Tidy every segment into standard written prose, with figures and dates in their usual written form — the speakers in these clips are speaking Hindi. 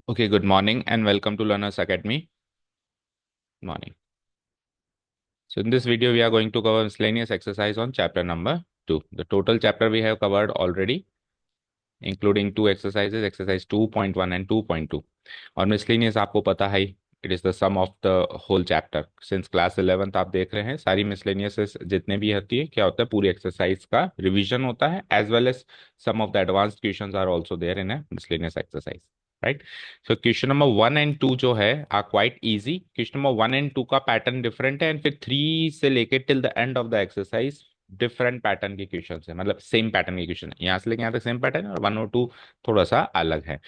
Okay, good morning and welcome to Learners Academy. Morning. So in this video, we are going to cover miscellaneous exercise on chapter number 2. The total chapter we have covered already, including two exercises, exercise 2.1 and 2.2. और miscellaneous आपको पता है it is the sum of the whole chapter since class 11th आप देख रहे हैं सारी मिसलेनियस जितने भी होती है क्या होता है पूरी एक्सरसाइज का रिवीजन होता है as well as some of the advanced questions are also there in a miscellaneous exercise right. So question number 1 and 2 जो है are quite easy. Question number 1 and 2 का पैटर्न डिफरेंट है एंड फिर 3 से लेके till the end of the exercise different pattern के क्वेश्चन है, मतलब सेम पैटर्न के क्वेश्चन है, यहाँ से लेके यहाँ तक सेम पैटर्न है और 1 और 2 थोड़ा सा अलग है।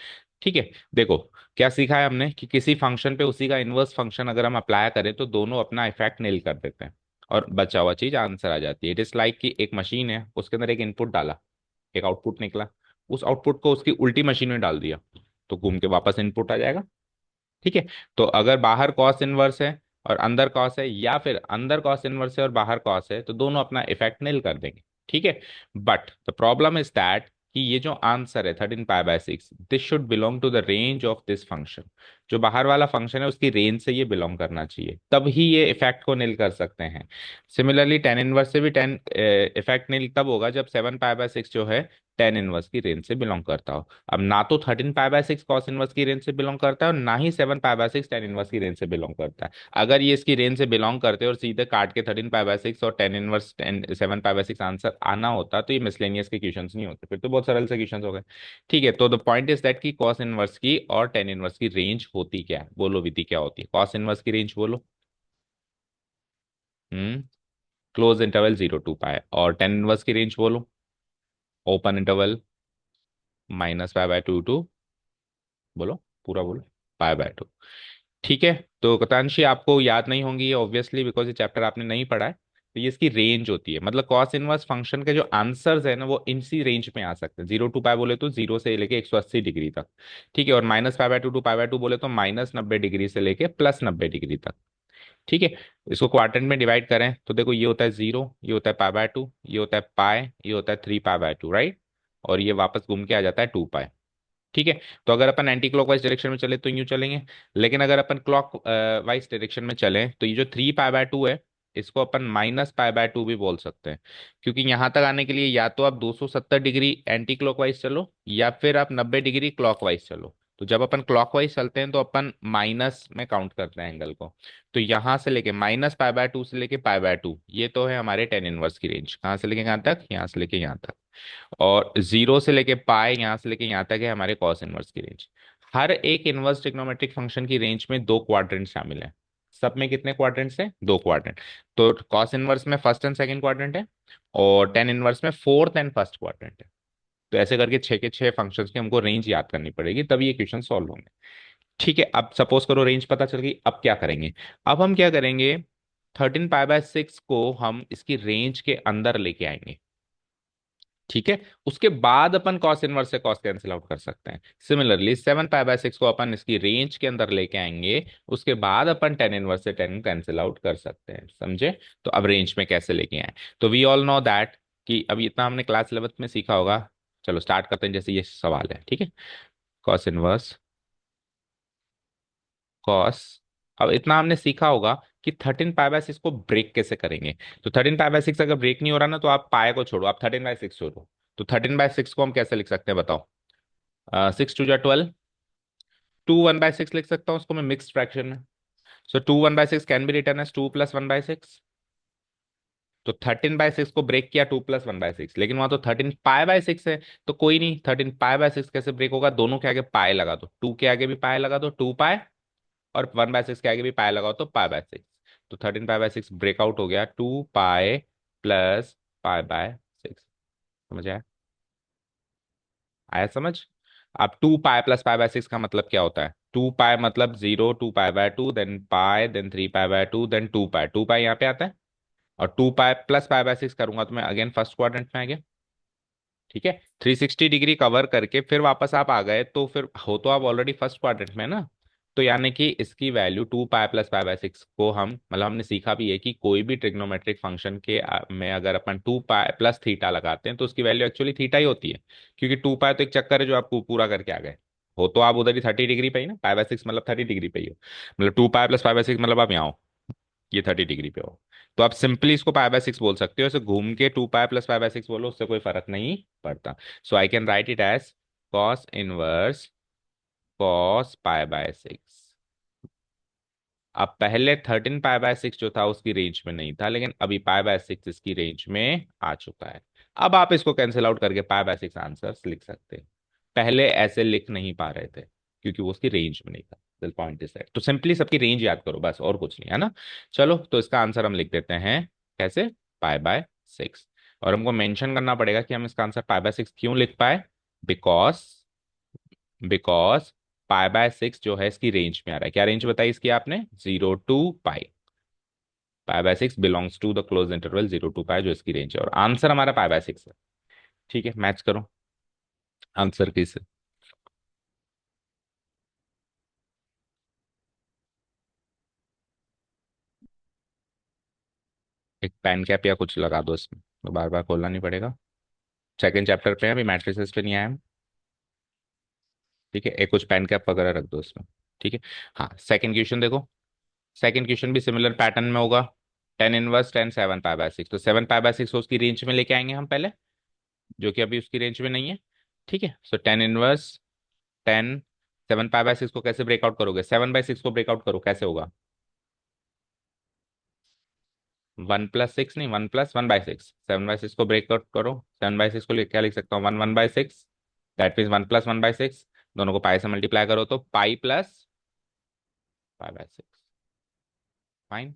ठीक है, देखो क्या सीखा है हमने कि किसी फंक्शन पे उसी का इनवर्स फंक्शन अगर हम अप्लाई करें तो दोनों अपना इफेक्ट नील कर देते हैं और बचा हुआ चीज आंसर आ जाती है। इट इज लाइक कि एक मशीन है, उसके अंदर एक इनपुट डाला, एक आउटपुट निकला, उस आउटपुट को उसकी उल्टी मशीन में डाल दिया तो घूम के वापस इनपुट आ जाएगा। ठीक है, तो अगर बाहर कॉस इनवर्स है और अंदर कॉस है या फिर अंदर कॉस इनवर्स है और बाहर कॉस है तो दोनों अपना इफेक्ट नील कर देंगे। ठीक है, but the problem is that कि ये जो आंसर है 13 pi by 6 this should belong to the range of this function. जो बाहर वाला फंक्शन है उसकी रेंज से ये बिलोंग करना चाहिए, तब ही ये इफेक्ट को नील कर सकते हैं। सिमिलरली टेन इनवर्स से भी टेन इफेक्ट नील तब होगा जब 7 पाई बाय 6 जो है टेन इनवर्स की रेंज से बिलोंग करता हो। अब ना तो 13 पाई बाय 6 कॉस इनवर्स की रेंज से बिलोंग करता है और ना ही 7 पाई बाय 6 टेन इनवर्स की रेंज से बिलोंग करता है। अगर ये इसकी रेंज से बिलोंग करते और सीधे काट के 13 पाई बाय 6 और tan inverse 7 pi by 6 answer आना होता तो ये मिसलेनियस के क्वेश्चन नहीं होते, फिर तो बहुत सरल से क्वेश्चन हो गए। ठीक है, तो द पॉइंट इज दैट की कॉस इनवर्स की और टेन इनवर्स की रेंज होती क्या है, बोलो विधि क्या होती है। कॉस इनवर्स की रेंज बोलो। Hmm, close interval 0 to pi. और टेन इनवर्स की रेंज बोलो। Open interval -pi by 2 to, बोलो पूरा बोलो, पाई बाय 2। ठीक है, तो कतांशी आपको याद नहीं होंगी ऑब्वियसली बिकॉज ये चैप्टर आपने नहीं पढ़ा है। तो ये इसकी रेंज होती है, मतलब कॉस इनवर्स फंक्शन के जो आंसर्स है ना वो इसी रेंज में आ सकते हैं। 0 to पाई बोले तो 0 से लेके 180 डिग्री तक। ठीक है, और -pi by 2 to pi by 2 बोले तो -90 डिग्री से लेके +90 डिग्री तक। ठीक है, इसको क्वाड्रेंट में डिवाइड करें तो देखो ये होता है 0, ये होता है पाई बाय 2, ये होता है पाई, ये होता है 3 पाई बाय 2, राइट। और ये वापस घूम के आ जाता है 2 पाई। ठीक है, तो अगर अपन एंटी क्लॉकवाइज डायरेक्शन में चले तो यूं चलेंगे, लेकिन अगर अपन क्लॉक वाइज डायरेक्शन में चलें तो ये जो 3 पाई बाय 2 है इसको अपन -पाई बाय 2 भी बोल सकते हैं। क्योंकि यहां तक आने के लिए या तो आप 270 डिग्री एंटी क्लॉकवाइज चलो या फिर आप 90 डिग्री क्लॉकवाइज चलो। तो जब अपन क्लॉकवाइज चलते हैं तो अपन माइनस में काउंट करते हैं एंगल को। तो यहां से लेके -पाई बाय 2 से लेके पाई बाय 2 ये तो है हमारे टेन इनवर्स की रेंज, कहाँ से लेके कहाँ तक, यहाँ से लेके यहाँ तक। और 0 से लेके पाई यहाँ से लेके यहाँ तक है हमारे कॉस इनवर्स की रेंज। हर एक इनवर्स ट्रिग्नोमेट्रिक फंक्शन की रेंज में दो क्वाड्रेंट शामिल हैं। सब में कितने क्वाड्रेंट्स हैं, दो क्वाड्रेंट। तो कॉस इनवर्स में फर्स्ट एंड सेकंड क्वाड्रेंट है और टेन इनवर्स में फोर्थ एंड फर्स्ट क्वाड्रेंट है। तो ऐसे करके छह के छह फंक्शंस की हमको रेंज याद करनी पड़ेगी तब ये क्वेश्चन सॉल्व होंगे। ठीक है, अब सपोज करो रेंज पता चल गई, अब क्या करेंगे। अब हम क्या करेंगे, 13 पाई बाय 6 को हम इसकी रेंज के अंदर लेके आएंगे। ठीक है, उसके बाद अपन कॉस इनवर्स से कॉस कैंसिल आउट कर सकते हैं। सिमिलरली 7 पाई बाय 6 को अपन इसकी रेंज के अंदर लेके आएंगे, उसके बाद अपन टेन इनवर्स से टेन कैंसिल आउट कर सकते हैं, समझे। तो अब रेंज में कैसे लेके आए, तो वी ऑल नो दैट कि अभी इतना हमने क्लास 11th में सीखा होगा। चलो स्टार्ट करते हैं, जैसे ये सवाल है। ठीक है, कॉस इनवर्स कॉस, अब इतना हमने सीखा होगा कि 13 पाई बाय 6 को ब्रेक कैसे करेंगे। तो 13 पाई बाय 6 अगर ब्रेक नहीं हो रहा ना तो आप पाए को छोड़ो, आप 13 बाय 6 छोड़ो। तो 13 बाय 6 को हम कैसे लिख सकते हैं बताओ। 6 2 जा 12, 2 1 बाय 6 लिख सकता हूँ उसको मैं मिक्स फ्रैक्शन में। So 2 1 by 6 can be written as 2 + 1 by 6। तो 13 बाय 6 को ब्रेक किया 2 + 1 बाय 6, लेकिन वहां तो 13 पाई बाय 6 है। तो कोई नहीं, 13 पाई बाय 6 कैसे ब्रेक होगा, दोनों के आगे पाए लगा दो, टू के आगे भी पाए लगा दो 2 पाई, और 1 बाय 6 के आगे भी पाए लगाओ तो पाई बाय 6। तो 13 पाई बाय 6 ब्रेकआउट हो गया 2 पाई प्लस पाई बाय 6। समझ आया, आया समझ। अब 2 पाई प्लस पाई बाय 6 का मतलब क्या होता है, 2 पाई मतलब 0, 2 pi by 2, then pi, then 3 pi by 2, then 2 pi, 2 pi यहाँ पे आता है। और 2 पाई प्लस पाई बाय 6 करूंगा तो मैं अगेन फर्स्ट क्वाड्रेंट में आ गया। ठीक है, 360 डिग्री कवर करके फिर वापस आप आ गए तो फिर हो तो आप ऑलरेडी फर्स्ट क्वाड्रेंट में ना। तो यानी कि इसकी value 2 pi plus pi by 6 को हम मतलब हमने सीखा भी है कि कोई भी ट्रिग्नोमेट्रिक फंक्शन के में अगर अपन 2 पाई प्लस थीटा लगाते हैं तो उसकी वैल्यू एक्चुअली थीटा ही होती है। क्योंकि 2 पाई तो एक चक्कर है जो आपको पूरा करके आ गए। हो तो आप उधर ही 30 डिग्री पे ही ना, पाई बाय 6 मतलब 30 डिग्री पे ही हो, मतलब 2 पाई प्लस पाई बाय 6 मतलब आप यहाँ हो, ये 30 डिग्री पे हो। तो आप सिंपली इसको पाई बाय 6 बोल सकते हो, इसे घूम के 2 पाई प्लस पाई बाय 6 बोलो, उससे कोई फर्क नहीं पड़ता। So I can write it as cos 1 cos pi by 6। अब पहले 13 पाई बाय 6 जो था उसकी रेंज में नहीं था, लेकिन अभी पाई बाय 6 इसकी रेंज में आ चुका है। अब आप इसको कैंसिल आउट करके पाई बाय 6 आंसर लिख सकते हैं। पहले ऐसे लिख नहीं पा रहे थे क्योंकि वो उसकी रेंज में नहीं था। द पॉइंट इज दैट, तो सिंपली सबकी रेंज याद करो बस, और कुछ नहीं है ना। चलो तो इसका आंसर हम लिख देते हैं कैसे, पाई बाय 6। और हमको मेंशन करना पड़ेगा कि हम इसका आंसर पाई बाय 6 क्यों लिख पाए, बिकॉज बिकॉज पाई बाय 6 जो है इसकी रेंज में आ रहा है। क्या रेंज बताई इसकी आपने, 0 to pi. Pi by 6 belongs to the close interval 0 to pi, जो इसकी रेंज है, और आंसर हमारा पाई बाय 6 है। ठीक है, मैच करो आंसर किस। एक पेन कैप या कुछ लगा दो इसमें, तो बार बार खोलना नहीं पड़ेगा। सेकंड चैप्टर पे हैं अभी, मैट्रिसेस पे नहीं आए हम। ठीक है, एक कुछ पेन कैप वगैरह रख दो इसमें। ठीक है। हाँ, सेकंड क्वेश्चन देखो। सेकंड क्वेश्चन भी सिमिलर पैटर्न में होगा। 10 इनवर्स 10 7 पाई बाय 6, तो 7 पाई बाय 6 को उसकी रेंज में लेके आएंगे हम पहले, जो कि अभी उसकी रेंज में नहीं है। ठीक है, सो 10 इनवर्स 10। 7 पाई बाय 6 को कैसे ब्रेकआउट करोगे, 7/6 को ब्रेकआउट करो, कैसे होगा, 1+6 नहीं, 1+1/6। 7/6 को ब्रेकआउट करो, 7/6 को क्या लिख सकता हूँ, 1 1/6। That means 1+1/6। दोनों को पाई से मल्टीप्लाई करो तो pi plus pi by 6। Fine,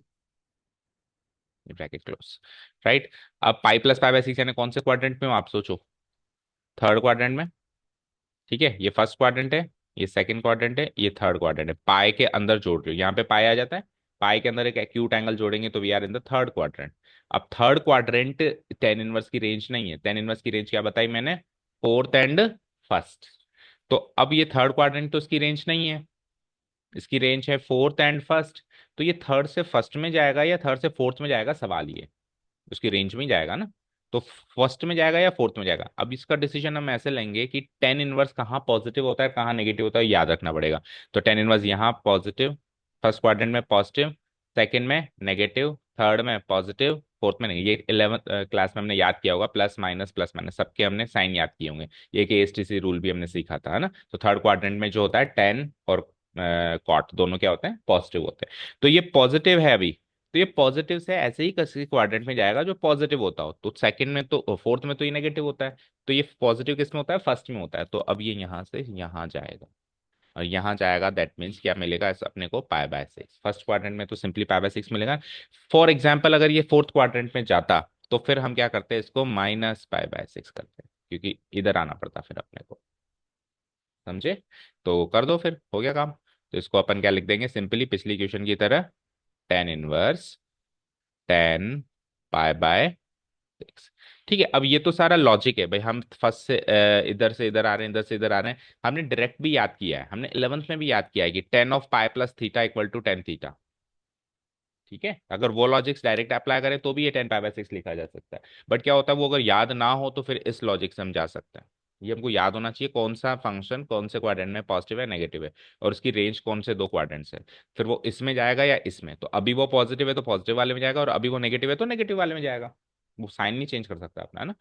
ये ब्रैकेट क्लोज। राइट। अब पाई प्लस पाई बाय 6 यानी कौन से क्वाड्रेंट में हो आप सोचो, थर्ड क्वाड्रेंट में। ठीक है, ये फर्स्ट क्वाड्रेंट है, ये सेकंड क्वाड्रेंट है, ये थर्ड क्वाड्रेंट है। पाई के अंदर जोड़ रही हो, यहाँ पे पाई आ जाता है, पाई के अंदर एक एक्यूट एंगल जोड़ेंगे तो we are in the third quadrant. अब थर्ड क्वाड्रेंट 10 इनवर्स की रेंज नहीं है, 10 इनवर्स की रेंज क्या बताई मैंने, फोर्थ एंड फर्स्ट। तो अब ये थर्ड क्वाड्रेंट तो इसकी रेंज नहीं है, इसकी रेंज है फोर्थ एंड फर्स्ट। तो ये थर्ड से फर्स्ट में जाएगा या थर्ड से फोर्थ में जाएगा, सवाल ये, उसकी रेंज में ही जाएगा ना। तो फर्स्ट में जाएगा या फोर्थ में जाएगा, अब इसका डिसीजन हम ऐसे लेंगे कि 10 इनवर्स कहाँ पॉजिटिव होता है कहाँ नेगेटिव होता है, याद रखना पड़ेगा। तो 10 इनवर्स यहाँ पॉजिटिव, फर्स्ट क्वाड्रेंट में पॉजिटिव, सेकंड में नेगेटिव, थर्ड में पॉजिटिव, फोर्थ में नहीं। ये 11th क्लास में हमने याद किया होगा, प्लस माइनस सबके हमने साइन याद किए होंगे। ये कि एसटीसी रूल भी हमने सीखा था, है ना। तो थर्ड क्वाड्रेंट में जो होता है 10 और कॉट दोनों क्या होते हैं, पॉजिटिव होते हैं। तो ये पॉजिटिव है अभी, तो ये पॉजिटिव से ऐसे ही किसी क्वाड्रेंट में जाएगा जो पॉजिटिव होता हो। तो सेकंड में तो फोर्थ में तो ये नेगेटिव होता है, तो ये पॉजिटिव किस में होता है, फर्स्ट में होता है। तो अब ये यहाँ से यहाँ जाएगा, और यहाँ जाएगा, दैट मीन्स क्या मिलेगा अपने को, पाई बाय 6। फर्स्ट क्वाड्रेंट में तो सिंपली पाई बाय 6 मिलेगा। फॉर एग्जाम्पल अगर ये फोर्थ क्वाड्रेंट में जाता, तो फिर हम क्या करते हैं, इसको -पाई बाय 6 करते हैं, क्योंकि इधर आना पड़ता फिर अपने को। समझे, तो कर दो, फिर हो गया काम। तो इसको अपन क्या लिख देंगे, सिंपली पिछली क्वेश्चन की तरह, 10 इनवर्स 10 पाई बाय 6। ठीक है, अब ये तो सारा लॉजिक है भाई, हम फर्स्ट से इधर से इधर आ रहे हैं, इधर से इधर आ रहे हैं। हमने डायरेक्ट भी याद किया है, हमने 11th में भी याद किया है कि 10 of pi plus theta equal to 10 theta. ठीक है, अगर वो लॉजिक्स डायरेक्ट अप्लाई करें तो भी ये 10 पाई बाय 6 लिखा जा सकता है। बट क्या होता है, वो अगर याद ना हो तो फिर इस लॉजिक से हम जा सकते हैं। ये हमको याद होना चाहिए कौन सा फंक्शन कौन से क्वाड्रेंट में पॉजिटिव है नेगेटिव है, और उसकी रेंज कौन से दो क्वाड्रेंट्स है। फिर वो इसमें जाएगा या इसमें, तो अभी वो पॉजिटिव है तो पॉजिटिव वाले में जाएगा, और अभी वो नेगेटिव है तो नेगेटिव वाले में जाएगा। वो साइन नहीं चेंज कर सकता अपना, है ना।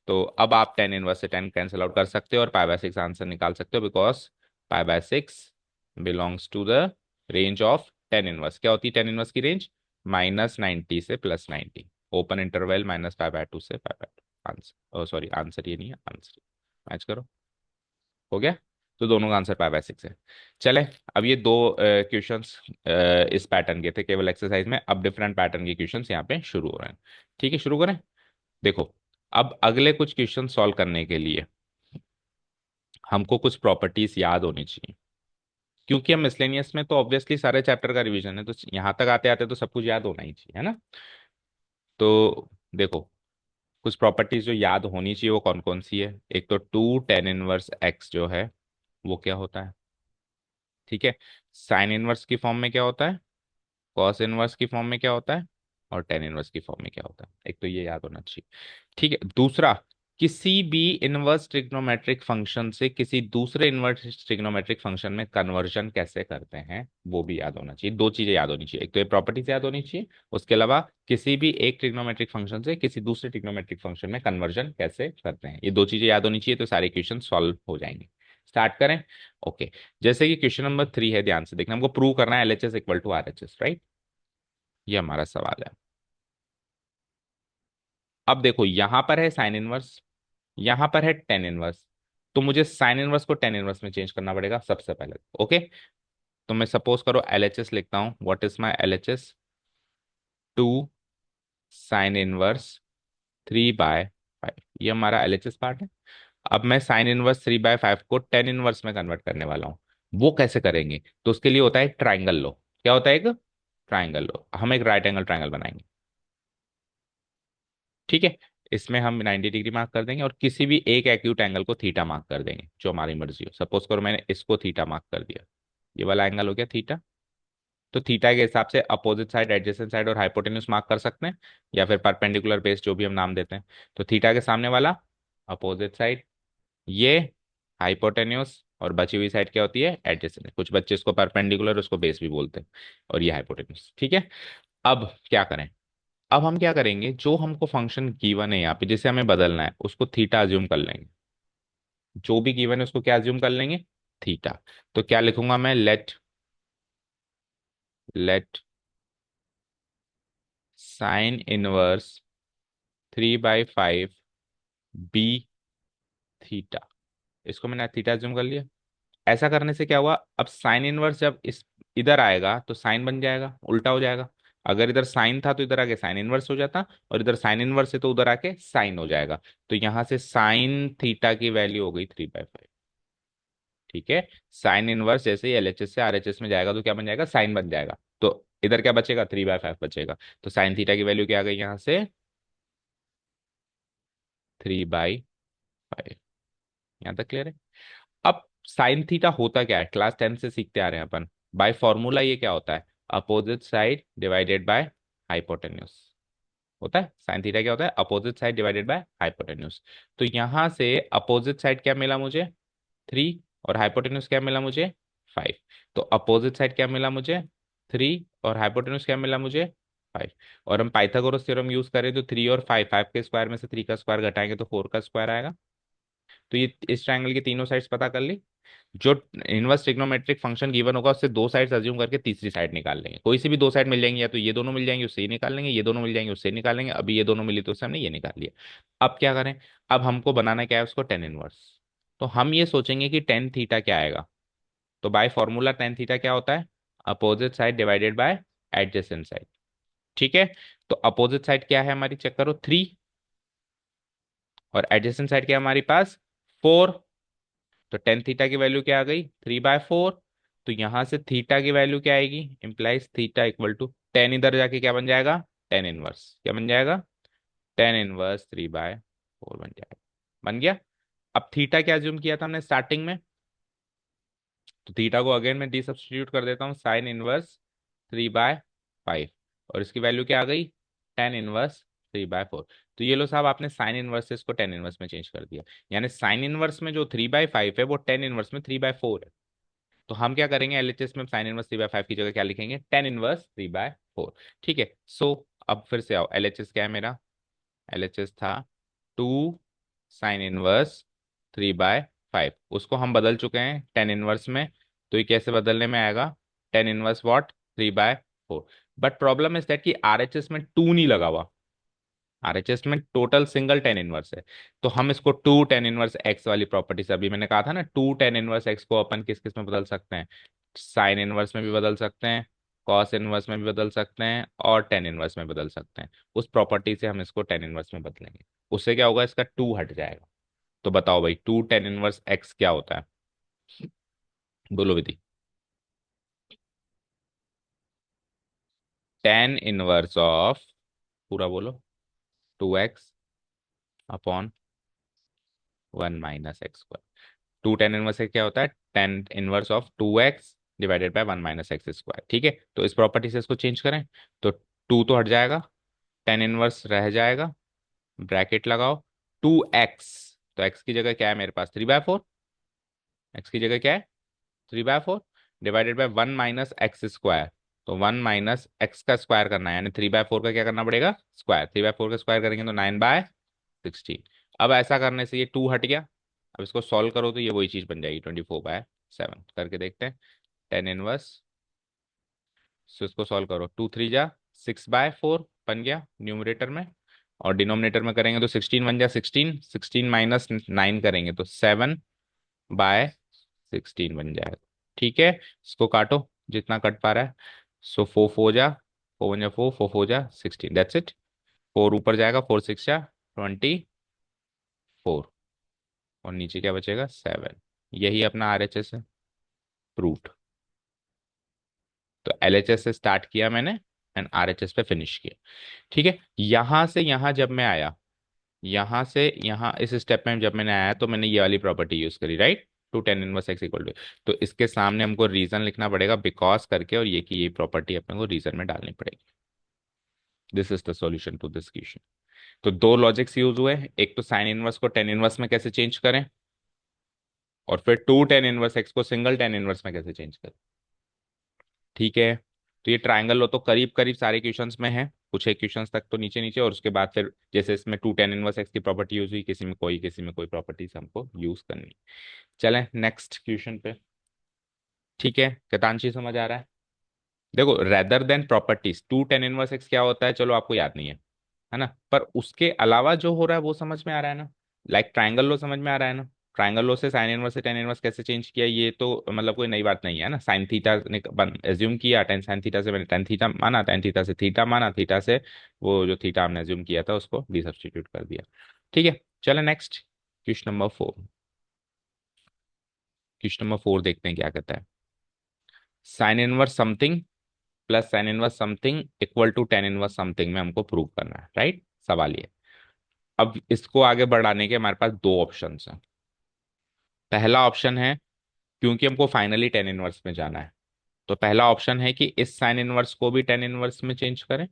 तो अब आप 10 इनवर्स से 10 कैंसिल आउट कर सकते हो और पाई बाय 6 आंसर निकाल सकते हो, because pi by 6 belongs to the range of 10 inverse. क्या होती है 10 इनवर्स की रेंज, -90 से +90, ओपन इंटरवल -पाई बाय 2 से पाई बाय 2। आंसर, सॉरी आंसर ये नहीं है, आंसर मैच करो, हो गया। तो दोनों का आंसर पाई बाय 6 है। चले, अब ये दो क्वेश्चंस इस पैटर्न के थे केवल एक्सरसाइज में, अब डिफरेंट पैटर्न के क्वेश्चंस यहाँ पे शुरू हो रहे हैं। ठीक है, शुरू करें। देखो, अब अगले कुछ क्वेश्चन सॉल्व करने के लिए हमको कुछ प्रॉपर्टीज याद होनी चाहिए, क्योंकि हम मिसलेनियस में तो ऑब्वियसली सारे चैप्टर का रिवीजन है, तो यहाँ तक आते आते तो सब कुछ याद होना ही चाहिए, है ना। तो देखो, कुछ प्रॉपर्टीज जो याद होनी चाहिए वो कौन कौन सी है। एक तो 2 tan−1x जो है वो क्या होता है, ठीक है। साइन 1 की फॉर्म में क्या होता है, cos 1 की फॉर्म में क्या होता है, और tan 1 की फॉर्म में क्या होता है। एक तो ये याद होना चाहिए। ठीक है, दूसरा किसी भी इनवर्स ट्रिग्नोमेट्रिक फंक्शन से किसी दूसरे इनवर्स ट्रिग्नोमेट्रिक फंक्शन में कन्वर्जन कैसे करते हैं, वो भी याद होना चाहिए। दो चीजें याद होनी चाहिए, एक तो ये प्रॉपर्टीज याद होनी चाहिए, उसके अलावा किसी भी एक ट्रिग्नोमेट्रिक फंक्शन से किसी दूसरे ट्रिग्नोमेट्रिक फंक्शन में कन्वर्जन कैसे करते हैं, ये दो चीजें याद होनी चाहिए, तो सारे क्वेश्चन सॉल्व हो जाएंगे। स्टार्ट करें। ओके। जैसे कि क्वेश्चन नंबर 3 है, ध्यान से देखना, हमको प्रूव करना है LHS equal to RHS, right? ये हमारा सवाल है। अब देखो यहां पर है साइन इनवर्स, यहां पर है टेन इनवर्स, तो मुझे साइन इनवर्स को टेन इनवर्स में चेंज करना पड़ेगा सबसे पहले। ओके। तो मैं सपोज करो एलएचएस लिखता हूं, what is my LHS? 2 sign inverse 3/5, ये हमारा एलएचएस पार्ट है। अब मैं साइन इनवर्स 3/5 को टेन इनवर्स में कन्वर्ट करने वाला हूं। वो कैसे करेंगे? तो उसके लिए होता है ट्राइंगल लो। क्या होता है? एक ट्राइंगल लो। हम एक राइट एंगल ट्राइंगल बनाएंगे, ठीक है? इसमें हम 90 डिग्री मार्क कर देंगे और किसी भी एक एक्यूट एंगल को थीटा मार्क कर देंगे, जो हमारी मर्जी हो। सपोज करो मैंने इसको थीटा मार्क कर दिया, ये वाला एंगल हो गया थीटा। तो थीटा के हिसाब से अपोजिट साइड, एडजेसेंट साइड और हाइपोटेन्यूज मार्क कर सकते हैं, या फिर परपेंडिकुलर बेस, जो भी हम नाम देते हैं। तो थीटा के सामने वाला अपोजिट साइड, ये हाइपोटेन्यूज, और बची हुई साइड क्या होती है? एडजेसेंट। कुछ बच्चे इसको परपेंडिकुलर, उसको बेस भी बोलते हैं, और ये हाइपोटेन्यूज, ठीक है? अब क्या करें? अब हम क्या करेंगे, जो हमको फंक्शन गिवन है यहाँ पे, जिसे हमें बदलना है, उसको थीटा अज्यूम कर लेंगे। जो भी गिवन है उसको क्या अज्यूम कर लेंगे? थीटा। तो क्या लिखूंगा मैं? Let sine inverse 3/5 be theta. इसको मैंने थीटा अज्यूम कर लिया। ऐसा करने से क्या हुआ, अब साइन इनवर्स जब इस इधर आएगा तो साइन बन जाएगा, उल्टा हो जाएगा। अगर इधर साइन था तो इधर आके साइन इनवर्स हो जाता, और इधर साइन इनवर्स है तो उधर आके साइन हो जाएगा। तो यहां से साइन थीटा की वैल्यू हो गई 3/5। ठीक है? साइन इनवर्स जैसे ही एलएचएस से आरएचएस में जाएगा तो क्या बन जाएगा? साइन बन जाएगा। तो इधर क्या बचेगा? 3/5 बचेगा। तो साइन थीटा की वैल्यू क्या आ गई यहां से? 3/5। यहां तक क्लियर है? अब साइन थीटा होता क्या है, क्लास 10 से सीखते आ रहे हैं अपन। बाय फॉर्मूला ये क्या होता है? Opposite side divided by hypotenuse होता है। साइन थीटा क्या होता है? Opposite side divided by hypotenuse. तो यहां से अपोजिट साइड क्या मिला मुझे? 3। और हाइपोटेन्यूज क्या मिला मुझे? 5। तो अपोजिट साइड क्या मिला मुझे? 3। और हाइपोटेन्यूज क्या मिला मुझे? 5। और हम पाइथागोरस थ्योरम यूज करें तो 3 और 5, 5 के स्क्वायर में से 3 का स्क्वायर घटाएंगे तो 4 का स्क्वायर आएगा। तो ये इस ट्रायंगल की तीनों साइड्स पता कर ली। जो इनवर्स ट्रिग्नोमेट्रिक फंक्शन गिवन होगा उससे दो साइड्स अज्यूम करके तीसरी साइड निकाल लेंगे। कोई सी भी दो साइड मिल जाएंगी, या तो ये दोनों मिल जाएंगे उससे ये निकाल लेंगे, ये दोनों मिल जाएंगे उससे निकाल लेंगे। अभी ये दोनों मिली तो उससे हमने ये निकाल लिया। अब क्या करें? अब हमको बनाना क्या है उसको? Ten inverse. तो हम ये सोचेंगे कि टेन थीटा क्या आएगा। तो बाय फॉर्मूला टेन थीटा क्या होता है? Opposite side divided by adjacent side. ठीक है? तो अपोजिट साइड क्या है हमारी, चेक करो, 3। और एडजेसेंट साइड क्या है हमारी पास? 4। तो टेन थीटा की वैल्यू क्या आ गई? 3/4। तो यहां से थीटा की वैल्यू क्या आएगी? Implies theta equal to tan, इधर जाके क्या बन जाएगा? Tan inverse. क्या बन जाएगा? टेन इनवर्स 3/4 बन जाएगा। बन गया। अब थीटा क्या ज्यूम किया था हमने स्टार्टिंग में? तो थीटा को अगेन मैं डी सब्सटीट्यूट कर देता हूँ, साइन इनवर्स 3/5। और इसकी वैल्यू क्या आ गई? Ten inverse 3/4। तो ये लो साहब, आपने साइन इनवर्सेस को टेन इनवर्स में चेंज कर दिया। यानी साइन इनवर्स में जो 3/5 है वो टेन इनवर्स में 3/4 है। तो हम क्या करेंगे, एलएचएस में साइन इनवर्स 3/5 की जगह क्या लिखेंगे? Ten inverse 3/4। ठीक है? सो अब फिर से आओ, एलएचएस क्या है मेरा? एलएचएस था 2 साइन इनवर्स 3/5, उसको हम बदल चुके हैं टेन इनवर्स में। तो ये कैसे बदलने में आएगा? Tan inverse what? 3/4। But problem is that कि आरएचएस में 2 नहीं लगा हुआ। आरएचएस में टोटल सिंगल टेन इनवर्स है। तो हम इसको 2 टेन इनवर्स एक्स वाली प्रॉपर्टी से, अभी मैंने कहा था ना, 2 टेन इनवर्स एक्स को अपन किस किस में बदल सकते हैं? साइन इनवर्स में भी बदल सकते हैं, कॉस इनवर्स में भी बदल सकते हैं, और टेन इनवर्स में बदल सकते हैं। उस प्रॉपर्टी से हम इसको टेन इनवर्स में बदलेंगे। उससे क्या होगा? इसका 2 हट जाएगा। तो बताओ भाई, 2 टेन इनवर्स एक्स क्या होता है? बोलो विधि। टेन इनवर्स ऑफ, पूरा बोलो, 2x upon 1 - x²। 2 tan inverse से क्या होता है? Tan inverse of 2x divided by 1 - x²। ठीक है? तो इस प्रॉपर्टी से इसको चेंज करें तो 2 तो हट जाएगा, टेन इनवर्स रह जाएगा, ब्रैकेट लगाओ, 2x, तो x की जगह क्या है मेरे पास 3/4, x की जगह क्या है 3/4 डिवाइडेड बाय 1 - x²। तो 1 - x का स्क्वायर करना है, यानी 3/4 का क्या करना पड़ेगा स्क्वायर, 3/4 का स्क्वायर करेंगे तो 9/16। अब ऐसा करने से ये 2 हट गया, अब इसको सॉल्व करो तो ये वही चीज बन जाएगी 24/7। करके देखते हैं, 10 इनवर्स, सो इसको सॉल्व करो, 2 3 जा 6/4 बन गया न्यूमरेटर में, और डिनोमिनेटर में करेंगे तो 16 1 जा 16, 16 - 9 करेंगे तो 7/16 बन जाएगा। ठीक है, इसको काटो जितना कट पा रहा है, सो 4 4 जा 4 1 जा 4, 4 4 जा 16, दैट्स इट। 4 ऊपर जाएगा, 4 6 जा 24, और नीचे क्या बचेगा 7। यही अपना आरएचएस है, प्रूव्ड। तो एलएचएस से स्टार्ट किया मैंने एंड आरएचएस पे फिनिश किया। ठीक है, यहां से यहां जब मैं आया, यहां से यहां इस स्टेप में जब मैंने आया तो मैंने ये वाली प्रॉपर्टी यूज करी, right, two 10 inverse x equal to. तो इसके सामने हमको रीजन लिखना पड़ेगा बिकॉज करके, और ये कि ये प्रॉपर्टी अपने को रीजन में डालनी पड़ेगी। This is the solution to this question. तो दो लॉजिक्स यूज हुए, एक तो साइन इनवर्स को 10 इनवर्स में कैसे चेंज करें, और फिर टू 10 इनवर्स x को सिंगल 10 इनवर्स में कैसे चेंज करें। ठीक है, तो ये ट्रायंगल लो तो करीब करीब सारे क्वेश्चंस में है, कुछ एक क्वेश्चंस तक तो नीचे नीचे, और उसके बाद फिर जैसे इसमें टू 10 इनवर्स x की प्रॉपर्टी यूज हुई, किसी में कोई प्रॉपर्टीज हमको यूज करनी। चलें नेक्स्ट क्वेश्चन पे। ठीक है, कितांशी समझ आ रहा है। देखो, rather than properties, two 10 inverse x क्या होता है चलो आपको याद नहीं है ना, पर उसके अलावा जो हो रहा है वो समझ में आ रहा है ना। लाइक ट्राइंगल लो समझ में आ रहा है ना, ट्राइंगल लो से साइन इनवर्स से 10 इनवर्स कैसे चेंज किया, ये तो मतलब कोई नई बात नहीं है ना। साइन थीटा ने एज्यूम किया, टेन साइन थीटा से मैंने टेन थीटा माना, टेन थीटा से थीटा माना, थीटा से वो जो थीटा हमने एज्यूम किया था उसको डी सब्स्टिट्यूट कर दिया। ठीक है, चलो next question number 4। Question number 4 देखते हैं क्या कहता है। Sine inverse something plus sine inverse something equal to 10 inverse something में हमको प्रूव करना है, राइट, सवाल ये। अब इसको आगे बढ़ाने के हमारे पास दो ऑप्शन हैं। पहला ऑप्शन है, क्योंकि हमको फाइनली 10 इनवर्स में जाना है, तो पहला ऑप्शन है कि इस साइन इनवर्स को भी 10 इनवर्स में चेंज करें,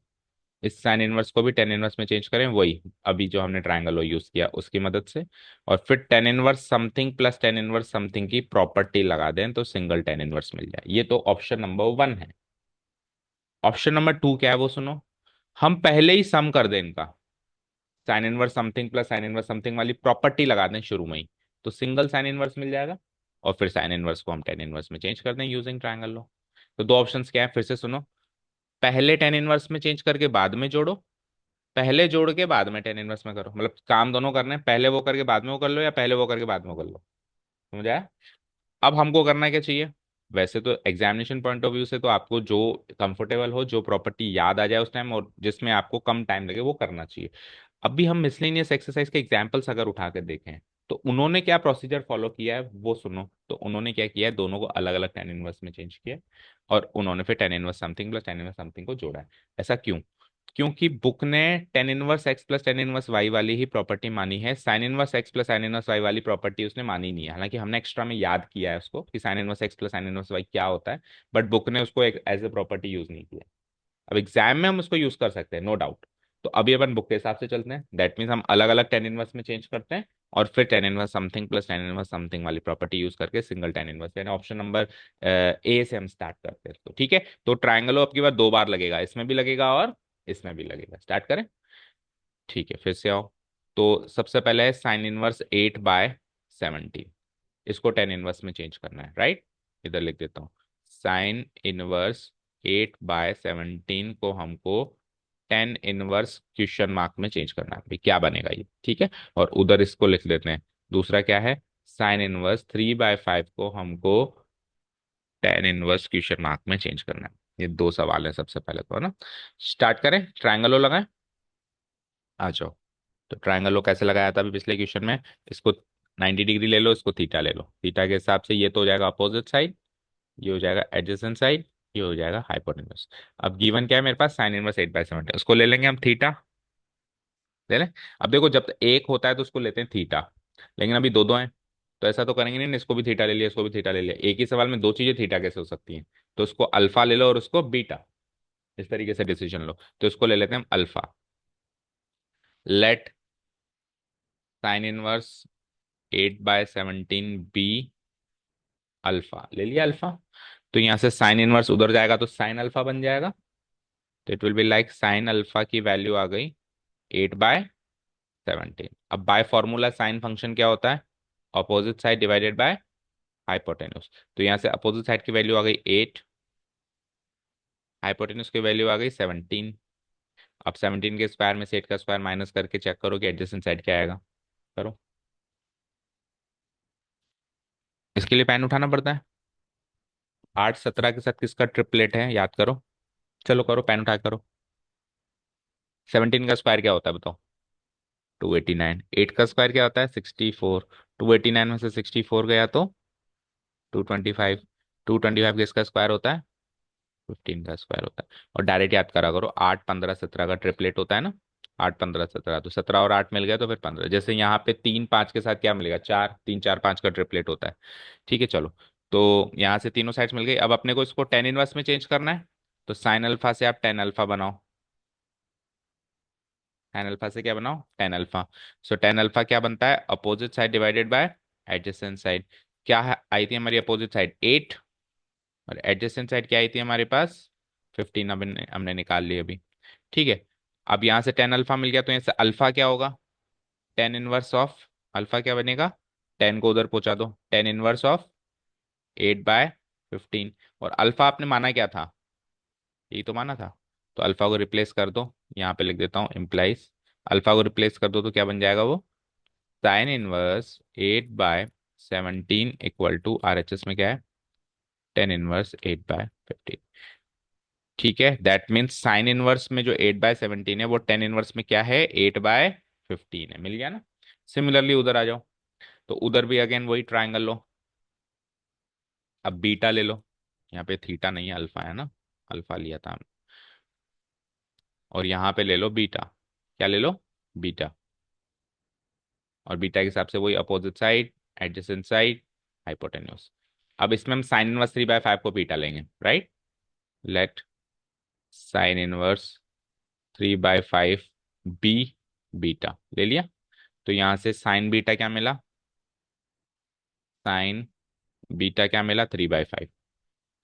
इस साइन इनवर्स को भी 10 इनवर्स में चेंज करें, वही अभी जो हमने ट्रायंगल यूज किया उसकी मदद से, और फिर 10 inverse something plus 10 inverse something की प्रॉपर्टी लगा दें तो सिंगल 10 इनवर्स मिल जाए। ये तो ऑप्शन नंबर 1 है। ऑप्शन नंबर 2 क्या है वो सुनो, हम पहले ही सम कर दें इनका, sign inverse something plus sine inverse something वाली प्रॉपर्टी लगा दें शुरू में ही, तो सिंगल साइन इनवर्स मिल जाएगा, और फिर साइन इनवर्स को हम 10 इनवर्स में चेंज कर दें यूजिंग ट्रायंगल लो। तो दो ऑप्शंस क्या है फिर से सुनो, पहले 10 इनवर्स में चेंज करके बाद में जोड़ो, पहले जोड़ के बाद में 10 इनवर्स में करो, मतलब काम दोनों करने हैं, पहले वो करके बाद में वो कर लो, या पहले वो करके बाद में वो कर लो। समझ आया। अब हमको करना क्या चाहिए, वैसे तो एग्जामिनेशन पॉइंट ऑफ व्यू से तो आपको जो कंफर्टेबल हो, जो प्रॉपर्टी याद आ जाए उस टाइम और जिसमें आपको कम टाइम लगे वो करना चाहिए। अभी हम मिसलेनियस एक्सरसाइज के एग्जाम्पल्स अगर उठा कर देखें तो उन्होंने क्या प्रोसीजर फॉलो किया है वो सुनो। तो उन्होंने क्या किया है, दोनों को अलग अलग 10 इनवर्स में चेंज किया, और उन्होंने फिर 10 inverse something plus 10 inverse something को जोड़ा है। ऐसा क्यों, क्योंकि बुक ने 10 inverse x plus 10 inverse y वाली ही प्रॉपर्टी मानी है, sine inverse x plus sine inverse y वाली प्रॉपर्टी उसने मानी नहीं है। हालांकि हमने एक्स्ट्रा में याद किया है उसको कि sine inverse x plus sine inverse y क्या होता है, बट बुक ने उसको एक एज ए प्रॉपर्टी यूज नहीं किया। अब एग्जाम में हम उसको यूज कर सकते हैं नो डाउट। तो अभी अपन बुक के हिसाब से चलते हैं, दैट मीन्स हम अलग अलग 10 इनवर्स में चेंज करते हैं, और फिर 10 inverse something plus 10 inverse something वाली प्रॉपर्टी यूज करके सिंगल 10 इनवर्स, यानी ऑप्शन नंबर ए से हम स्टार्ट करते हैं। तो ठीक है, तो ट्राइंगल आपकी बार दो बार लगेगा, इसमें भी लगेगा और इसमें भी लगेगा। स्टार्ट करें, ठीक है फिर से आओ। तो सबसे पहले है साइन इनवर्स 8/17, इसको 10 इनवर्स में चेंज करना है, राइट। इधर लिख देता हूँ, साइन इनवर्स 8/17 को हमको 10 इनवर्स क्वेश्चन मार्क में चेंज करना है, भाई क्या बनेगा ये, ठीक है। और उधर इसको लिख देते हैं, दूसरा क्या है, साइन इनवर्स 3/5 को हमको 10 इनवर्स क्वेश्चन मार्क में चेंज करना है। ये दो सवाल है सबसे पहले तो, है ना। स्टार्ट करें, ट्रायंगल लगाएं, आ जाओ। तो ट्रायंगल लो कैसे लगाया था अभी पिछले क्वेश्चन में, इसको 90 डिग्री ले लो, इसको थीटा ले लो, थीटा के हिसाब से ये तो हो जाएगा अपोजिट साइड, ये हो जाएगा एडजेसेंट साइड, ये हो जाएगा हाइपोटेन्यूज। अब गिवन क्या है मेरे पास, साइन इनवर्स 8/17, उसको ले लेंगे हम थीटा, ले लें। अब देखो जब एक होता है तो उसको लेते हैं थीटा, लेकिन अभी दो दो हैं, तो ऐसा तो करेंगे नहीं, इसको भी थीटा ले लिया, इसको भी थीटा ले लिया, एक ही सवाल में दो चीजें थीटा कैसे हो सकती हैं। तो उसको अल्फा ले लो और उसको बीटा, इस तरीके से डिसीजन लो। तो इसको ले लेते हैं हम alpha, let sine inverse 8/17 be alpha ले लिया अल्फा। तो यहाँ से साइन इनवर्स उधर जाएगा तो साइन अल्फा बन जाएगा। तो it will be like sine alpha की वैल्यू आ गई 8/17। अब बाय फॉर्मूला साइन फंक्शन क्या होता है, opposite side divided by hypotenuse. तो यहाँ से अपोजिट साइड की वैल्यू आ गई 8, हाइपोटेन्यूज की वैल्यू आ गई 17। अब 17 के स्क्वायर में से 8 का स्क्वायर माइनस करके चेक करो कि एडजेसेंट साइड क्या आएगा। करो। इसके लिए पेन उठाना पड़ता है। 8 17 के साथ किसका ट्रिपलेट है याद करो। चलो करो, पेन उठा करो। 17 का स्क्वायर क्या होता है बताओ। 289। 8 का स्क्वायर क्या होता है 64। 289 में से 64 गया तो 225। 225 किसका स्क्वायर होता है 15 का स्क्वायर होता है। और डायरेक्ट याद करा करो, 8 15 17 का ट्रिपलेट होता है ना। 8 15 17 तो 17 और 8 मिल गया तो फिर 15। जैसे यहाँ पे 3 5 के साथ क्या मिलेगा 4, 3 4 5 का ट्रिपलेट होता है। ठीक है चलो। तो यहाँ से तीनों साइड्स मिल गई। अब अपने को इसको टेन इनवर्स में चेंज करना है। तो साइन अल्फा से आप टेन अल्फा बनाओ। टेन अल्फा से क्या बनाओ टेन अल्फा। सो टेन अल्फा क्या बनता है, opposite side divided by adjacent side. क्या आई थी हमारी अपोजिट साइड 8, और एडजेसेंट साइड क्या आई थी हमारे पास 15। अब हमने निकाल ली अभी। ठीक है। अब यहाँ से टेन अल्फा मिल गया तो यहाँ से अल्फा क्या होगा, टेन इनवर्स ऑफ अल्फा क्या बनेगा, टेन को उधर पहुंचा दो, टेन इनवर्स ऑफ 8/15। और अल्फा आपने माना क्या था, यही तो माना था। तो अल्फा को रिप्लेस कर दो, यहाँ पे लिख देता हूँ इम्प्लाइज। अल्फा को रिप्लेस कर दो तो क्या बन जाएगा वो, sine inverse 8/17 equal to RHS में क्या है, टेन इनवर्स 8/15। ठीक है, दैट मीन्स साइन इनवर्स में जो 8/17 है वो टेन इनवर्स में क्या है 8/15 है। मिल गया ना। सिमिलरली उधर आ जाओ। तो उधर भी अगेन वही ट्राइंगल लो। अब बीटा ले लो। यहाँ पे थीटा नहीं है अल्फा है ना, अल्फा लिया था हमने। और यहाँ पे ले लो बीटा। क्या ले लो, बीटा। और बीटा के हिसाब से वही opposite side, adjacent side, hypotenuse. अब इसमें हम साइन इनवर्स 3/5 को बीटा लेंगे, right. Let sine inverse 3/5 be beta ले लिया। तो यहाँ से साइन बीटा क्या मिला, साइन बीटा क्या मिला 3/5।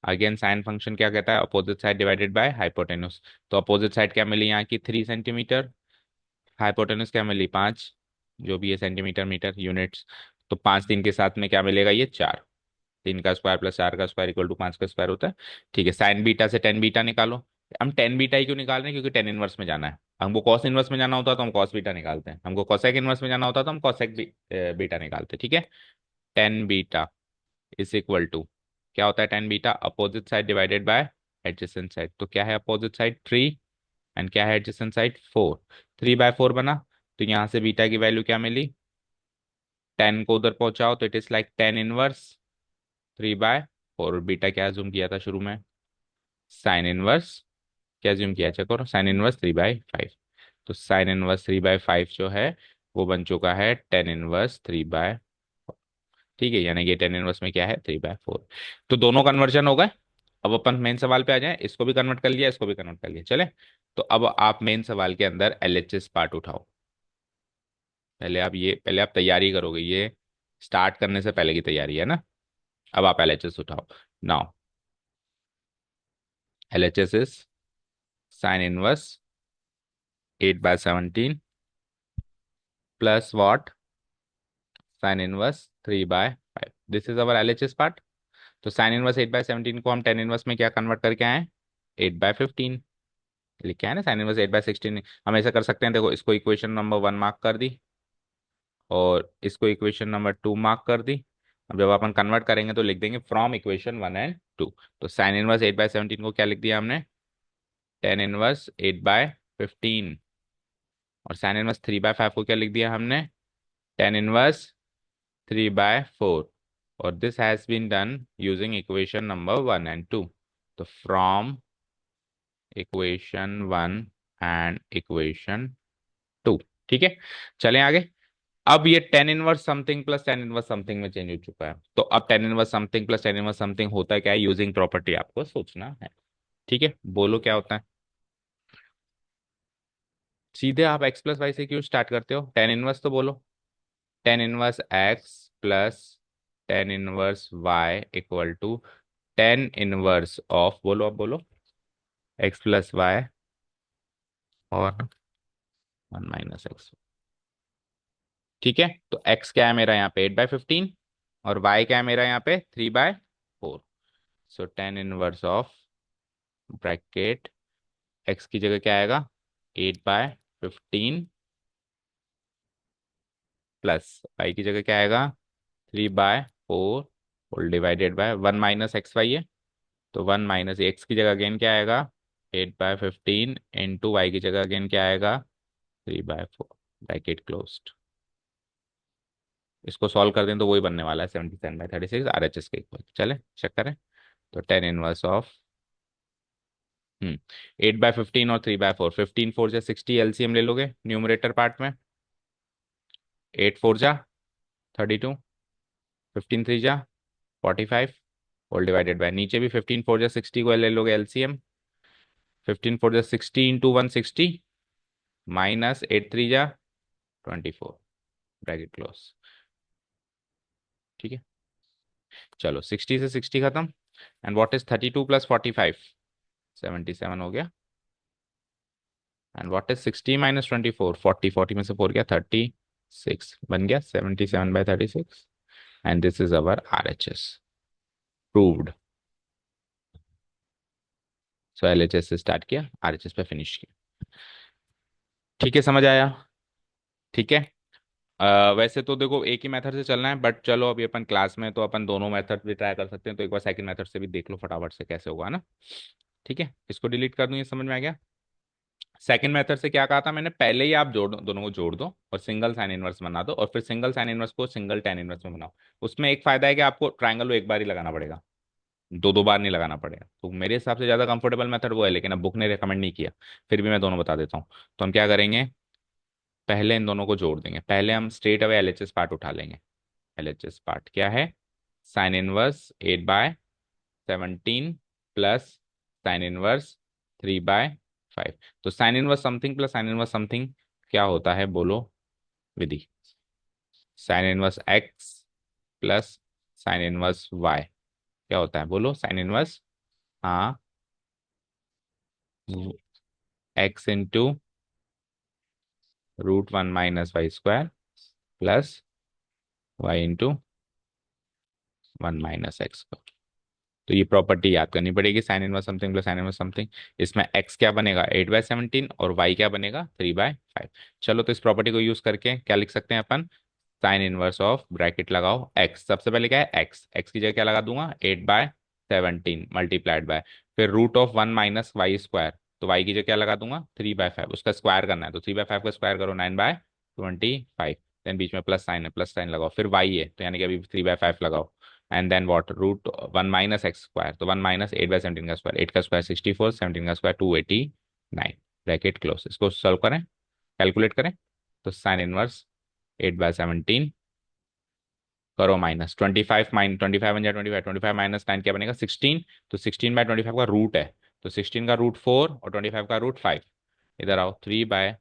अगेन साइन फंक्शन क्या कहता है, opposite side divided by hypotenuse. तो अपोजिट साइड क्या मिली यहाँ की 3 सेंटीमीटर, हाइपोटेन्यूज क्या मिली 5, जो भी है सेंटीमीटर मीटर यूनिट्स। तो 5 3 के साथ में क्या मिलेगा ये 4। 3 का स्क्वायर प्लस 4 का स्क्वायर इक्वल टू 5 का स्क्वायर होता है। ठीक है, साइन बीटा से टेन बीटा निकालो। हम टेन बीटा ही क्यों निकाल रहे हैं, क्योंकि टेन इनवर्स में जाना है। हमको कॉस इनवर्स में जाना होता तो हम कॉस बीटा निकालते हैं, हमको कॉसेक इनवर्स में जाना होता तो हम कॉसेक बीटा निकालते हैं। ठीक है। Tan beta is equal to क्या होता है, tan beta opposite side divided by adjacent side. तो क्या है अपोजिट साइड 3, एंड क्या है एडजेसेंट साइड 4। 3/4 बना। तो यहाँ से बीटा की वैल्यू क्या मिली, 10 को उधर पहुंचाओ तो it is like 10 inverse 3/4। Beta क्या ज्यूम किया था शुरू में, साइन इनवर्स क्या ज्यूम किया, चेक करो, साइन इनवर्स 3/5। तो साइन इनवर्स 3/5 जो है वो बन चुका है 10 इनवर्स 3/। ठीक है, यानी कि 10 इनवर्स में क्या है 3/4। तो दोनों कन्वर्जन हो गए। अब अपन मेन सवाल पे आ जाए, इसको भी कन्वर्ट कर लिया, इसको भी कन्वर्ट कर लिया, चले। तो अब आप मेन सवाल के अंदर LHS पार्ट उठाओ। पहले आप तैयारी करोगे, ये स्टार्ट करने से पहले की तैयारी है ना। अब आप LHS उठाओ। Now LHS is sine inverse 8/17 plus what, sign inverse 3/5। This is our LHS part. तो साइन इनवर्स 8/17 को हम टेन इनवर्स में क्या कन्वर्ट करके आए, 8/15 लिखे है ना। साइन इनवर्स 8/16 हम ऐसा कर सकते हैं, देखो इसको इक्वेशन नंबर 1 मार्क कर दी, और इसको इक्वेशन नंबर 2 मार्क कर दी। अब जब अपन कन्वर्ट करेंगे तो लिख देंगे फ्रॉम इक्वेशन 1 एंड 2। तो साइन इनवर्स 8/17 को क्या लिख दिया हमने, टेन इनवर्स 8/15। और साइन इनवर्स 3/5 को क्या लिख दिया हमने, टेन इनवर्स 3/4। और this has been done using equation number 1 and 2। तो फ्रॉम इक्वेशन 1 एंड इक्वेशन 2। ठीक है, चलें आगे। अब ये ten inverse something plus tan inverse something में चेंज हो चुका है। तो अब tan inverse something plus tan inverse something होता क्या है, यूजिंग प्रॉपर्टी आपको सोचना है। ठीक है, बोलो क्या होता है। सीधे आप x प्लस वाई से क्यों स्टार्ट करते हो, टेन इनवर्स तो बोलो। Tan inverse x plus tan inverse y equal to tan inverse of, बोलो अब बोलो, एक्स प्लस वाई और वन माइनस एक्स। ठीक है, तो एक्स क्या है मेरा यहाँ पे 8/15 और वाई क्या है मेरा यहाँ पे 3/4। So tan inverse of bracket X की जगह क्या आएगा 8/15 प्लस वाई की जगह क्या आएगा 3/4 whole divided by one minus x y है, तो वन माइनस एक्स की जगह अगेन क्या आएगा 8/15 इंटू वाई की जगह अगेन क्या आएगा 3/4 ब्रैकेट क्लोज्ड। इसको सॉल्व कर दें तो वही बनने वाला है 77/36 आर एच एस के इक्वल। चले चेक करें, तो टेन इनवर्स ऑफ 8/15 और 3/4, 15 फोर जा 60 एलसीएम ले लोगे न्यूमरेटर पार्ट में, 8 फोर जा 32, 15 थ्री जा 45 होल डिवाइडेड बाय नीचे भी 15 फोर जा 60 को ले लोगे एलसीएम, 15 फोर जा 60 इंटू 160 माइनस 8 थ्री जा 24 ब्रैकेट क्लोज। ठीक है, चलो 60 से 60 खत्म, एंड व्हाट इज 32 प्लस 45, 77 हो गया, एंड व्हाट इज 60 माइनस 24, 40, 40 में से 4 गया 36 बन गया 77/36, and this is our R H S proved. So L H S से स्टार्ट किया, आर एच एस पे फिनिश किया। ठीक है, समझ आया? ठीक है। वैसे तो देखो एक ही मेथड से चलना है, बट चलो अभी अपन क्लास में तो अपन दोनों मेथड भी ट्राई कर सकते हैं, तो एक बार सेकंड मेथड से भी देख लो फटाफट से कैसे होगा ना। ठीक है, इसको डिलीट कर दूं, ये समझ में आ गया। सेकंड मेथड से क्या कहा था मैंने, पहले ही आप जोड़ दो, दोनों को जोड़ दो और सिंगल साइन इनवर्स बना दो, और फिर सिंगल साइन इनवर्स को सिंगल टेन इनवर्स में बनाओ। उसमें एक फायदा है कि आपको ट्रायंगल एक बार ही लगाना पड़ेगा, दो दो बार नहीं लगाना पड़ेगा, तो मेरे हिसाब से ज्यादा कंफर्टेबल मेथड वो है, लेकिन अब बुक ने रिकमेंड नहीं किया, फिर भी मैं दोनों बता देता हूँ। तो हम क्या करेंगे, पहले इन दोनों को जोड़ देंगे, पहले हम स्ट्रेट अवे एलएचएस पार्ट उठा लेंगे। एलएचएस पार्ट क्या है, sine inverse 8/17 plus sine inverse 3/5। तो sine inverse something plus sine inverse something क्या होता है बोलो Vidhi, sine inverse x plus sine inverse Y क्या होता है बोलो, साइन इनवर्स, हाँ, X into √1 - y² plus Y into 1 - x। तो ये प्रॉपर्टी याद करनी पड़ेगी, sine inverse something plus sine inverse something. इसमें x क्या बनेगा 8/17 और y क्या बनेगा 3/5। चलो तो इस प्रॉपर्टी को यूज करके क्या लिख सकते हैं अपन, साइन इनवर्स ऑफ ब्रैकेट लगाओ x, सबसे पहले क्या है x की जगह क्या लगा दूंगा 8/17 मल्टीप्लाइड बाय, फिर √1 - y², तो y की जगह क्या लगा दूंगा 3/5, उसका स्क्वायर करना है, तो 3/5 का स्क्वायर करो 9/25, देन बीच में प्लस साइन है, प्लस साइन लगाओ, फिर y है तो यानी कि अभी 3/5 लगाओ, एंड देन व्हाट √1 - x², तो 1 - 8/17 का स्क्वायर, 8 का स्क्वायर 64, 17 का स्क्वायर 289 ब्रैकेट क्लोज। इसको सॉल्व करें, कैलकुलेट करें, तो साइन इनवर्स 8/17 करो माइनस 25, माइन 25 बन जाए 25, 25 माइनस 9 क्या बनेगा 16, तो 16/25 का रूट है, तो 16 का √4 और 25 का √5, इधर आओ 3/5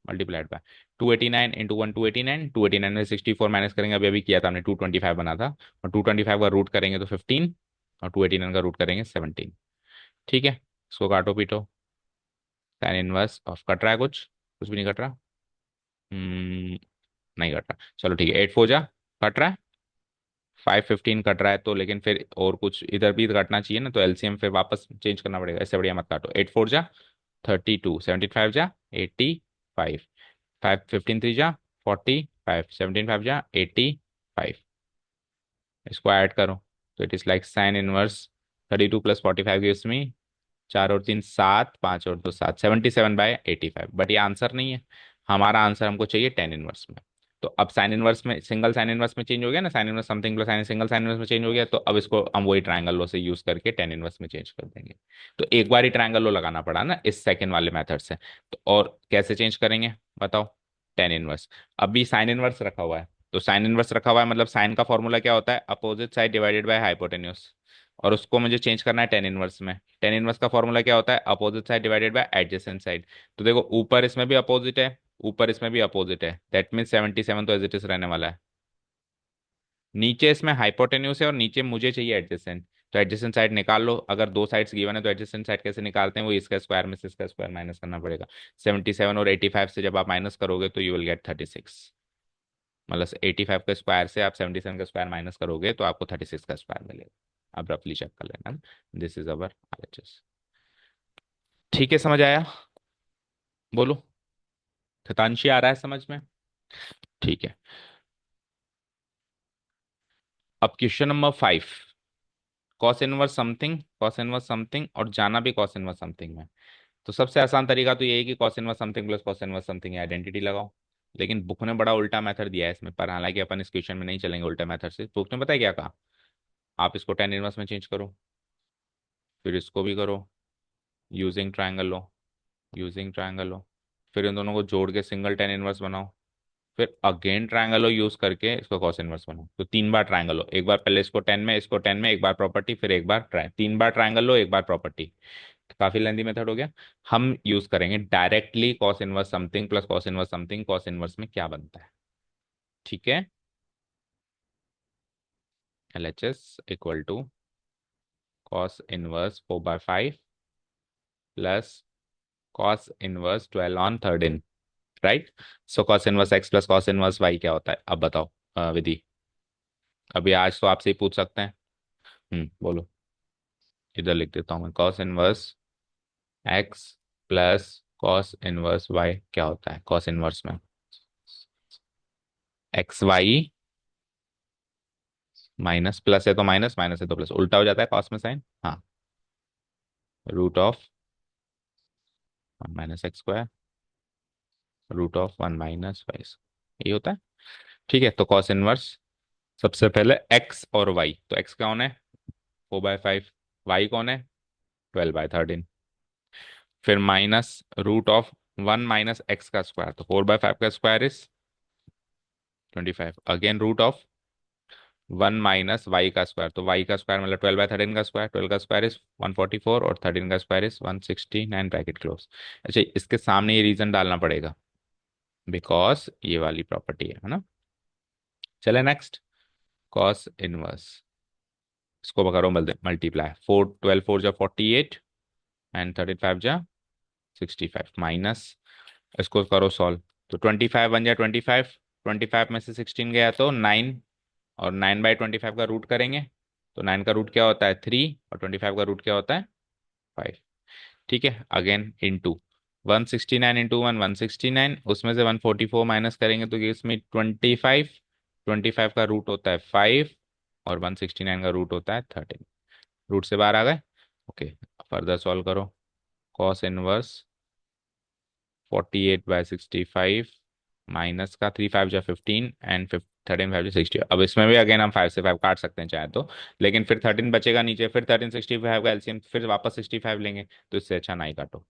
मल्टीप्लाइड बाय 289 इंटू 1 289, 289 में 64 माइनस करेंगे, अभी अभी किया था हमने 225 बना था, और 225 का रूट करेंगे तो 15, और 289 का रूट करेंगे 17। ठीक है, इसको काटो पीटो, tan इनवर्स ऑफ कट रहा है कुछ, कुछ भी नहीं कट रहा, नहीं कट रहा, चलो ठीक है, 8 4 जा कट रहा है, 515 कट रहा है, तो लेकिन फिर और कुछ इधर भी कटना चाहिए ना, तो एलसीएम फिर वापस चेंज करना पड़ेगा, इससे बढ़िया मत काटो, 8 4 जा 32, 75 जा 85, 5 15 3 जा 45, 17 5 जा 85, इसको ऐड करो, तो it is like sine inverse 32 plus 45 gives me 4 और 3 7, 5 और 2 7, 77/85, बट ये आंसर नहीं है, हमारा आंसर हमको चाहिए टेन इनवर्स में। तो अब साइन इनवर्स में, सिंगल साइन इनवर्स में चेंज हो गया ना, sign inverse something plus sign, single sine inverse में चेंज हो गया, तो अब इसको हम वही ट्रायंगल लो से यूज करके टेन इनवर्स में चेंज कर देंगे। तो एक बार ही ट्रायंगल लो लगाना पड़ा ना इस सेकंड वाले मेथड से, तो और कैसे चेंज करेंगे बताओ, टेन इनवर्स, अभी साइन इनवर्स रखा हुआ है, तो साइन इनवर्स रखा हुआ है मतलब साइन का फॉर्मूला क्या होता है, opposite side divided by hypotenuse, और उसको मुझे चेंज करना है टेन इनवर्स में, टेन इनवर्स का फॉर्मूला क्या होता है, opposite side divided by adjacent side. तो देखो ऊपर इसमें भी अपोजिट है, ऊपर इसमें भी अपोजिट है, दैट मीन 77 तो एज इट इज रहने वाला है। नीचे इसमें हाइपोटेन्यूस है और नीचे मुझे चाहिए एडजेसेंट, तो एडजेसेंट साइड निकाल लो। अगर दो साइड्स गिवन है तो एडजेसेंट साइड कैसे निकालते हैं, वो इसका स्क्वायर में से इसका स्क्वायर माइनस करना पड़ेगा। 77 और 85 से जब आप माइनस करोगे तो यू विल गेट 36। मतलब 85 का स्क्वायर से आप 77 का स्क्वायर माइनस करोगे तो आपको 36 का स्क्वायर मिलेगा। अब रफली चेक कर लेना। This is our RHS। ठीक है, समझ आया? बोलो। शतांशी आ रहा है समझ में? ठीक है। अब question number 5। Cos inverse something और जाना भी कॉस इनवर्स समथिंग में। तो सबसे आसान तरीका तो ये है कि cos inverse something plus cos inverse something identity लगाओ। लेकिन बुक ने बड़ा उल्टा मेथड दिया है इसमें, पर हालांकि अपन इस क्वेश्चन में नहीं चलेंगे उल्टा मेथड से। बुक ने पता है क्या कहा? आप इसको टेन इनवर्स में चेंज करो, फिर इसको भी करो, यूजिंग ट्रायंगल लो, यूजिंग ट्रायंगल लो, फिर इन दोनों को जोड़ के सिंगल टेन इनवर्स बनाओ, फिर अगेन ट्रायंगल लो यूज करके इसको कॉस इनवर्स बनाओ। तो 3 बार ट्रायंगल लो, एक बार पहले इसको 10 में, इसको 10 में, एक बार प्रॉपर्टी, फिर एक बार ट्राई, 3 बार ट्रायंगल लो, एक बार प्रॉपर्टी। काफी लेंदी मेथड हो गया। हम यूज करेंगे directly cos inverse something plus cos inverse something. Cos inverse में क्या बनता है? ठीक है, LHS इक्वल टू cos inverse 4/5 plus cos inverse 12 on thirteen. Right. So cos inverse x plus cos inverse Y क्या होता है? अब बताओ विधि। अभी आज तो आपसे ही पूछ सकते हैं। बोलो। इधर लिख देता हूँ मैं, cos inverse x plus cos inverse Y क्या होता है कॉस इनवर्स में? एक्स वाई माइनस, प्लस है तो माइनस, माइनस है तो प्लस, उल्टा हो जाता है कॉस में साइन। हाँ, root of 1 - x² root of 1 - y, ये होता है। ठीक है, तो कॉस इनवर्स सबसे पहले एक्स और वाई, तो एक्स कौन है? 4/5। वाई कौन है? 12/13। फिर माइनस रूट ऑफ 1 - x² तो 4/5 का square is 25। Again root of 1 - y का स्क्वायर, तो y का स्क्वायर मतलब 12/13 का स्क्वायर, 12 का स्क्वायर इज 144 और 13 का स्क्वायर इज 169 ब्रैकेट क्लोज। अच्छा, इसके सामने ये रीजन डालना पड़ेगा बिकॉज ये वाली प्रॉपर्टी है ना। चले नेक्स्ट। कॉस इनवर्स, इसको करो मल्टीप्लाई, 4 12 4 जा 48 एंड 35 जा 65 माइनस, इसको करो सॉल्व। तो 25 1 जा 25, 25 में से 16 गया तो 9, और 9/25 का रूट करेंगे तो 9 का रूट क्या होता है 3, और 25 का रूट क्या होता है 5। ठीक है, अगेन इंटू 169 इंटू 1 169, उसमें से 144 माइनस करेंगे तो इसमें 25, 25 का रूट होता है 5 और 169 का रूट होता है 13। रूट से बाहर आ गए। ओके, फर्दर सॉल्व करो। कॉस इनवर्स 48/65 माइनस का 3 5 जा 15 एंड 13 5 जा 60। अब इसमें भी अगेन हम 5 से 5 काट सकते हैं चाहे तो, लेकिन फिर 13 बचेगा नीचे, फिर 13 65 का एलसीएम, फिर वापस 65 लेंगे, तो इससे अच्छा ना ही काटो।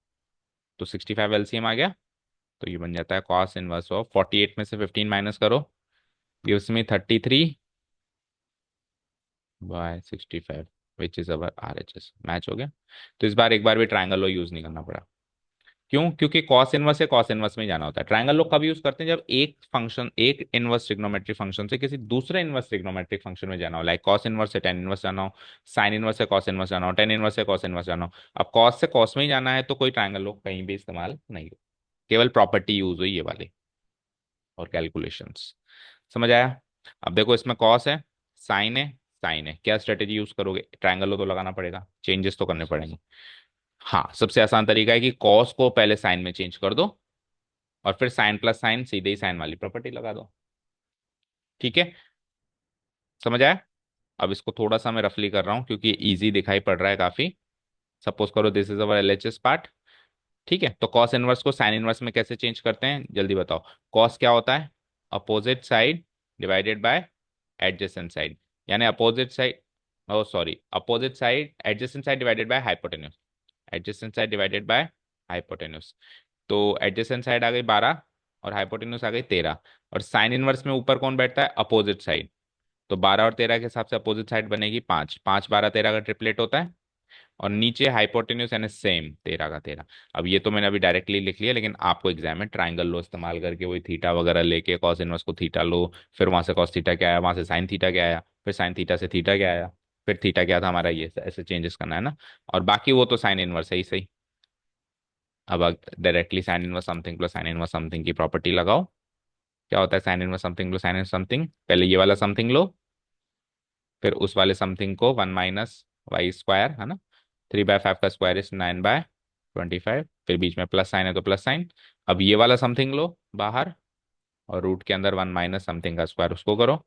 तो 65 एलसीएम आ गया, तो ये बन जाता है कॉस इनवर्स ऑफ 48 में से 15 माइनस करो, gives me 33/65 which is our RHS। Match हो गया। तो इस बार एक बार भी ट्रायंगल लो यूज नहीं करना पड़ा। क्यों? क्योंकि कॉस इनवर्स से कॉस इनवर्स में ही जाना होता है। ट्रायंगल लोग कब यूज करते हैं? जब एक फंक्शन, एक इनवर्स ट्रिग्नोमेट्रिक फंक्शन से किसी दूसरे इनवर्स ट्रिग्नोमेट्रिक फंक्शन में जाना हो, लाइक कॉस इनवर्स से टेन इनवर्स जाना हो, साइन इनवर्स से कॉस इनवर्स जाना हो, टेन इनवर्स से कॉस इनवर्स जाना हो। अब कॉस से कॉस में ही जाना है तो कोई ट्रायंगल लोग कहीं भी इस्तेमाल नहीं हो, केवल प्रॉपर्टी यूज हुई ये वाली और कैलकुलेशंस। समझ आया? अब देखो, इसमें कॉस है, साइन है, साइन है, क्या स्ट्रेटेजी यूज करोगे? ट्रायंगल लो तो लगाना पड़ेगा, चेंजेस तो करने पड़ेंगे। हाँ, सबसे आसान तरीका है कि कॉस को पहले साइन में चेंज कर दो और फिर साइन प्लस साइन सीधे ही साइन वाली प्रॉपर्टी लगा दो। ठीक है, समझ आया? अब इसको थोड़ा सा मैं रफली कर रहा हूँ क्योंकि इजी दिखाई पड़ रहा है काफी। सपोज करो this is our LHS part. ठीक है, तो कॉस इनवर्स को साइन इनवर्स में कैसे चेंज करते हैं जल्दी बताओ। कॉस क्या होता है? Opposite side divided by adjacent side, यानी opposite side, oh sorry, opposite side adjacent side divided by hypotenuse, adjacent side divided by hypotenuse. तो एडजेसेंट साइड आ गई 12 और हाइपोटेन्यूज आ गई 13, और साइन इनवर्स में ऊपर कौन बैठता है? Opposite side. तो 12 और 13 के हिसाब से अपोजिट साइड बनेगी 5, 5 12 13 का ट्रिपलेट होता है। और नीचे हाइपोटेन्यूज यानी सेम 13 का 13। अब ये तो मैंने अभी डायरेक्टली लिख लिया, लेकिन आपको एग्जाम में ट्राइंगल लो इस्तेमाल करके वही थीटा वगैरह लेके कॉस इनवर्स को थीटा लो, फिर वहां से कॉस थीटा क्या आया, वहां से साइन थीटा क्या आया, फिर साइन थीटा से थीटा क्या आया, फिर थीटा क्या था हमारा, ये ऐसे चेंजेस करना है ना। और बाकी वो तो साइन इनवर्स है ही सही। अब directly sign inverse something plus sine inverse something की प्रॉपर्टी लगाओ। क्या होता है sine inverse something plus sine inverse something, पहले ये वाला समथिंग लो, फिर उस वाले समथिंग को 1 - y² है ना, 3/5 का स्क्वायर इज 9/25, फिर बीच में प्लस साइन है तो प्लस साइन। अब ये वाला समथिंग लो बाहर, और रूट के अंदर 1 - समथिंग का स्क्वायर उसको करो,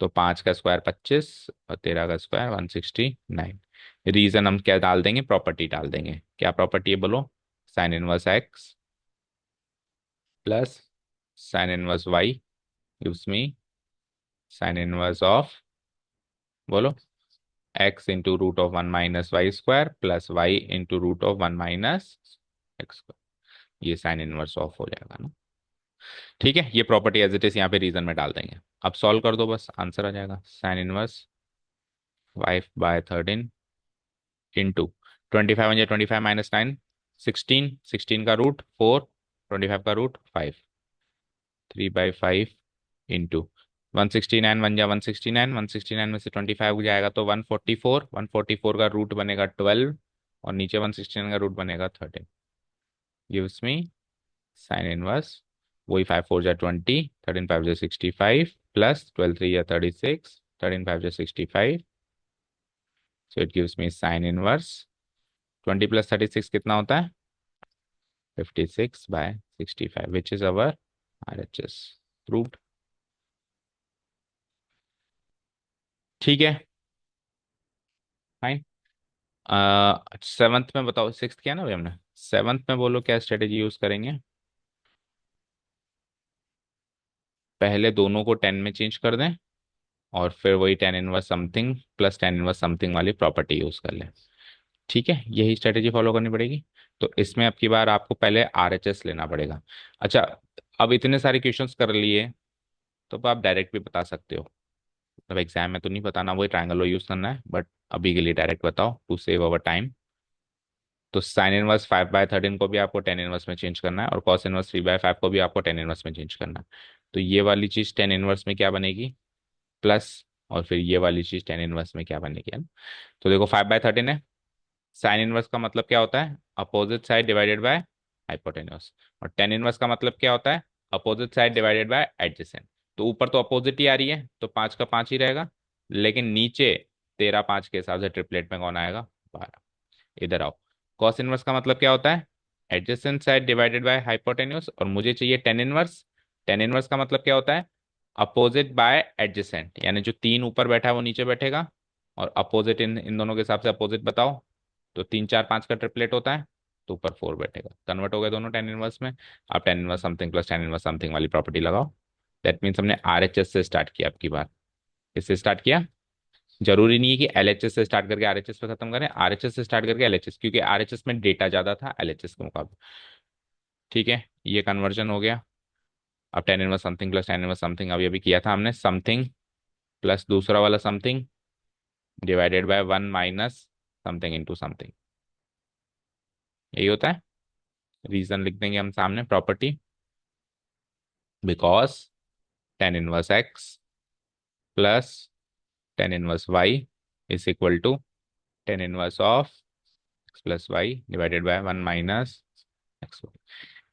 तो 5 का स्क्वायर 25 और 13 का स्क्वायर 169। रीजन हम क्या डाल देंगे, प्रॉपर्टी डाल देंगे। क्या प्रॉपर्टी है बोलो, sine inverse x plus sine inverse Y gives me sine inverse of, बोलो, X into root of 1 - y² plus Y into root of 1 - x²। ये साइन इनवर्स ऑफ हो जाएगा ना। ठीक है, ये प्रॉपर्टी एज इट इज यहाँ पे रीजन में डाल देंगे। अब सॉल्व कर दो, बस आंसर आ जाएगा। साइन इनवर्स 5/13 इंटू 25 -25 - 9 16, 16 का रूट 4, 25 का रूट 5, 3/5 इंटू 169, 1 जा 169, 169 में से 25 जाएगा तो 144, 144 का रूट बनेगा 12, और नीचे 169 का रूट बनेगा 13। गिव्स मी साइन इनवर्स, वही 5 4 जा 20, 13 5 जा 65 प्लस 12 3 जा 36, 13 5 जा 65। So it gives me sine inverse 20 + 36 कितना होता है, 56/65, विच इज अवर RHS। प्रूव्ड। ठीक है, फाइन। सेवन्थ में बताओ, सिक्स किया ना अभी हमने, सेवन्थ में बोलो क्या स्ट्रेटेजी यूज करेंगे। पहले दोनों को 10 में चेंज कर दें, और फिर वही ten inverse something plus tan inverse something वाली प्रॉपर्टी यूज कर लें। ठीक है, यही स्ट्रेटेजी फॉलो करनी पड़ेगी। तो इसमें अब की बार आपको पहले RHS लेना पड़ेगा। अच्छा, अब इतने सारे क्वेश्चंस कर लिए, तो अब आप डायरेक्ट भी बता सकते हो। मतलब एग्जाम में तो नहीं बताना, वही ट्रायंगल यूज करना है, बट अभी के लिए डायरेक्ट बताओ टू सेव अवर टाइम। तो साइन इनवर्स 5/13 को भी आपको टेन इनवर्स में चेंज करना है, और कॉस इनवर्स 3/5 को भी आपको टेन इनवर्स में चेंज करना है। तो ये वाली चीज टेन इनवर्स में क्या बनेगी, प्लस, और फिर ये वाली चीज टेन इनवर्स में क्या बनेगी, है ना। तो देखो 5/13 है, साइन इनवर्स का मतलब क्या होता है, opposite side divided bye hypotenuse. और टेन इनवर्स का मतलब क्या होता है, opposite side divided by adjacent. तो ऊपर तो अपोजिट ही आ रही है, तो 5 का 5 ही रहेगा, लेकिन नीचे 13 5 के हिसाब से ट्रिपलेट में कौन आएगा, 12। इधर आओ, कॉस इनवर्स का मतलब क्या होता है, adjacent side divided bye hypotenuse, और मुझे चाहिए टेन इनवर्स। टेन इनवर्स का मतलब क्या होता है, अपोजिट बाय एडजेसेंट, यानी जो 3 ऊपर बैठा है वो नीचे बैठेगा, और अपोजिट इन इन दोनों के हिसाब से अपोजिट बताओ। तो 3 4 5 का ट्रिपलेट होता है, तो ऊपर 4 बैठेगा। कन्वर्ट हो गए दोनों टेन इनवर्स में। आप ten inverse something plus tan inverse something वाली प्रॉपर्टी लगाओ। दैट मीन्स हमने RHS से स्टार्ट किया, आपकी बार इससे स्टार्ट किया। जरूरी नहीं है कि LHS से स्टार्ट करके RHS पे खत्म करें, RHS से स्टार्ट करके LHS, क्योंकि RHS में डेटा ज्यादा था LHS के मुकाबले। ठीक है, ये कन्वर्जन हो गया। अब tan inverse something plus tan inverse something अभी अभी किया था हमने, समथिंग प्लस दूसरा वाला something divided by 1 - something into something, यही होता है। रीजन लिख देंगे हम सामने, property because tan inverse x plus tan inverse y is equal to tan inverse of x plus y divided by 1 - x.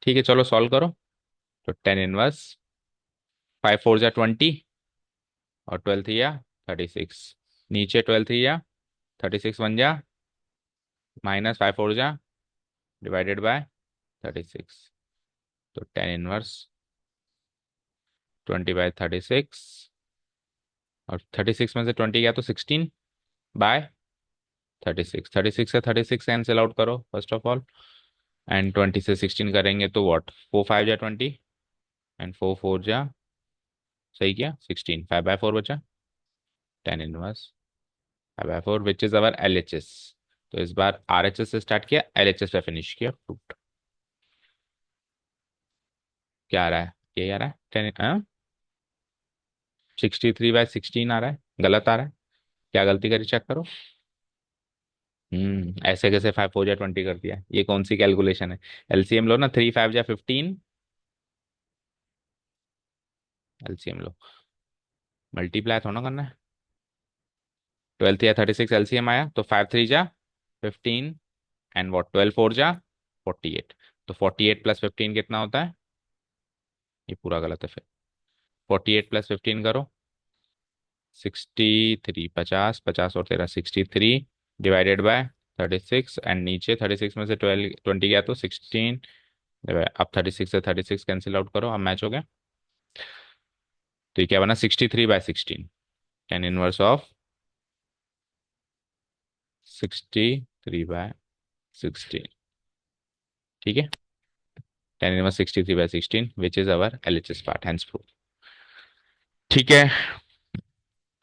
ठीक है, चलो सॉल्व करो। तो टेन इनवर्स 5 4 जा 20, और 12 3 जा 36, नीचे 12 3 जा 36, 1 जा -5 4 जा डिवाइडेड बाय 36। तो टेन इनवर्स 20/36, और 36 में से 20 गया तो 16/36, 36 से 36 कैंसिल आउट करो फर्स्ट ऑफ ऑल, एंड 20 से 16 करेंगे तो व्हाट, 4 5 जा 20, एंड 4 4 जा, सही किया, 16, 5/4 बचा। Tan inverse 5/4 which is our LHS। तो इस बार RHS से स्टार्ट किया, LHS पे फिनिश किया, प्रूव्ड। क्या आ रहा है, यही आ रहा है, 63/16 आ रहा है, गलत आ रहा है। क्या गलती करी चेक करो। ऐसे कैसे 5 4 जा 20 कर दिया, ये कौन सी कैलकुलेशन है? एलसीएम लो ना, 3 5 जा 15, एलसीएम लो, मल्टीप्लाई थोड़ा ना करना है। 12 3 या 36 एलसीएम आया, तो 5 3 जा 15, एंड वॉट 12 4 जा 48। तो 48 + 15 कितना होता है? ये पूरा गलत है फिर। 48 + 15 करो, 63, 50, 50 और 13 63, डिवाइडेड बाय 36, एंड नीचे 36 में से 12 20 गया तो 16। अब 36 से 36 कैंसिल आउट करो, अब मैच हो गया। तो ये क्या बना, 63/16, टेन इनवर्स ऑफ 63/16। ठीक है, tan inverse 63/16 which is our LHS part, hence proof. ठीक है,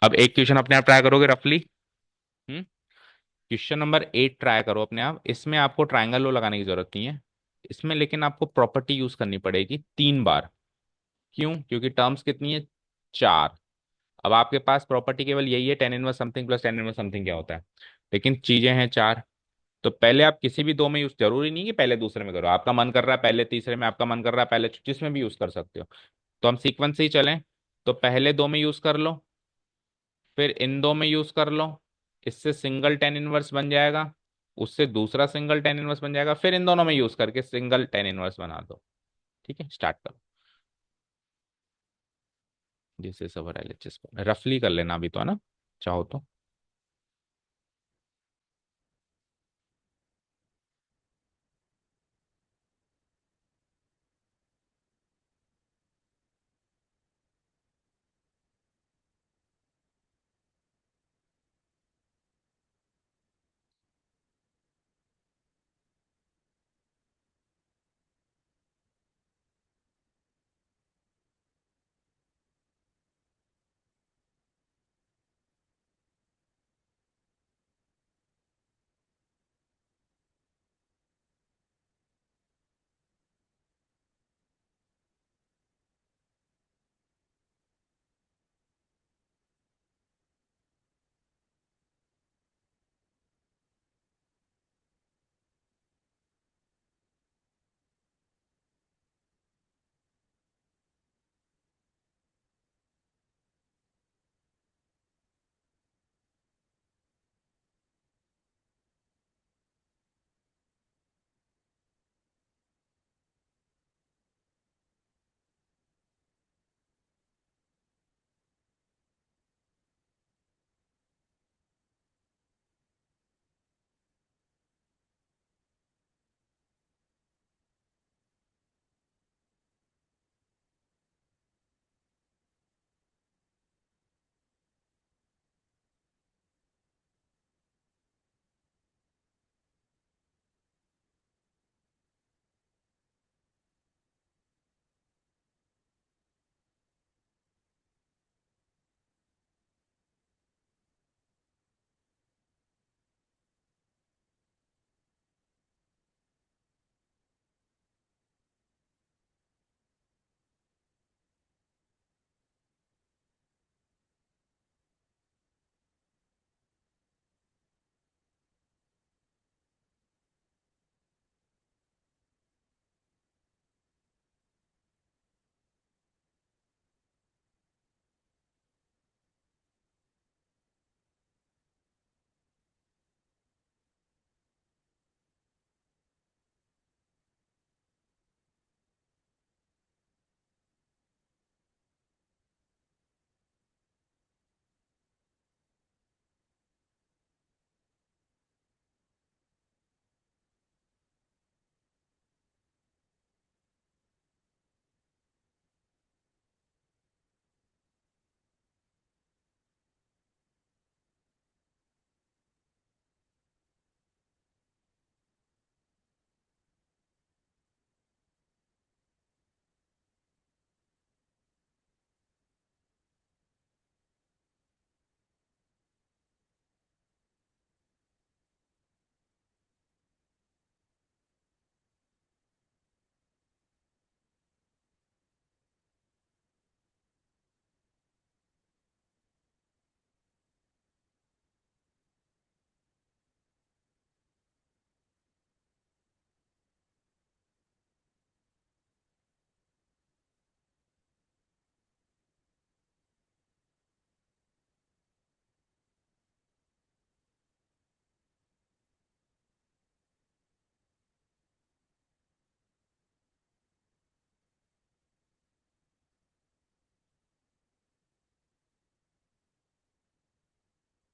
अब एक क्वेश्चन अपने आप ट्राई करोगे रफली। हम्म क्वेश्चन नंबर 8 ट्राई करो अपने आप, इसमें आपको ट्रायंगल लो लगाने की जरूरत नहीं है इसमें, लेकिन आपको प्रॉपर्टी यूज करनी पड़ेगी 3 बार। क्यों? क्योंकि टर्म्स कितनी है, 4। अब आपके पास प्रॉपर्टी केवल यही है, tan inverse something plus tan inverse something क्या होता है, लेकिन चीजें हैं 4। तो पहले आप किसी भी दो में यूज, जरूरी नहीं कि पहले दूसरे में करो, आपका मन कर रहा है पहले तीसरे में, आपका मन कर रहा है पहले, जिसमें भी यूज कर सकते हो। तो हम सीक्वेंस से ही चलें, तो पहले दो में यूज कर लो, फिर इन दो में यूज कर लो, इससे सिंगल टेन इनवर्स बन जाएगा, उससे दूसरा सिंगल टेन इनवर्स बन जाएगा, फिर इन दोनों में यूज करके सिंगल टेन इनवर्स बना दो। ठीक है, स्टार्ट करो। जैसे सवर एलएचएस रफली कर लेना अभी तो, है ना, चाहो तो।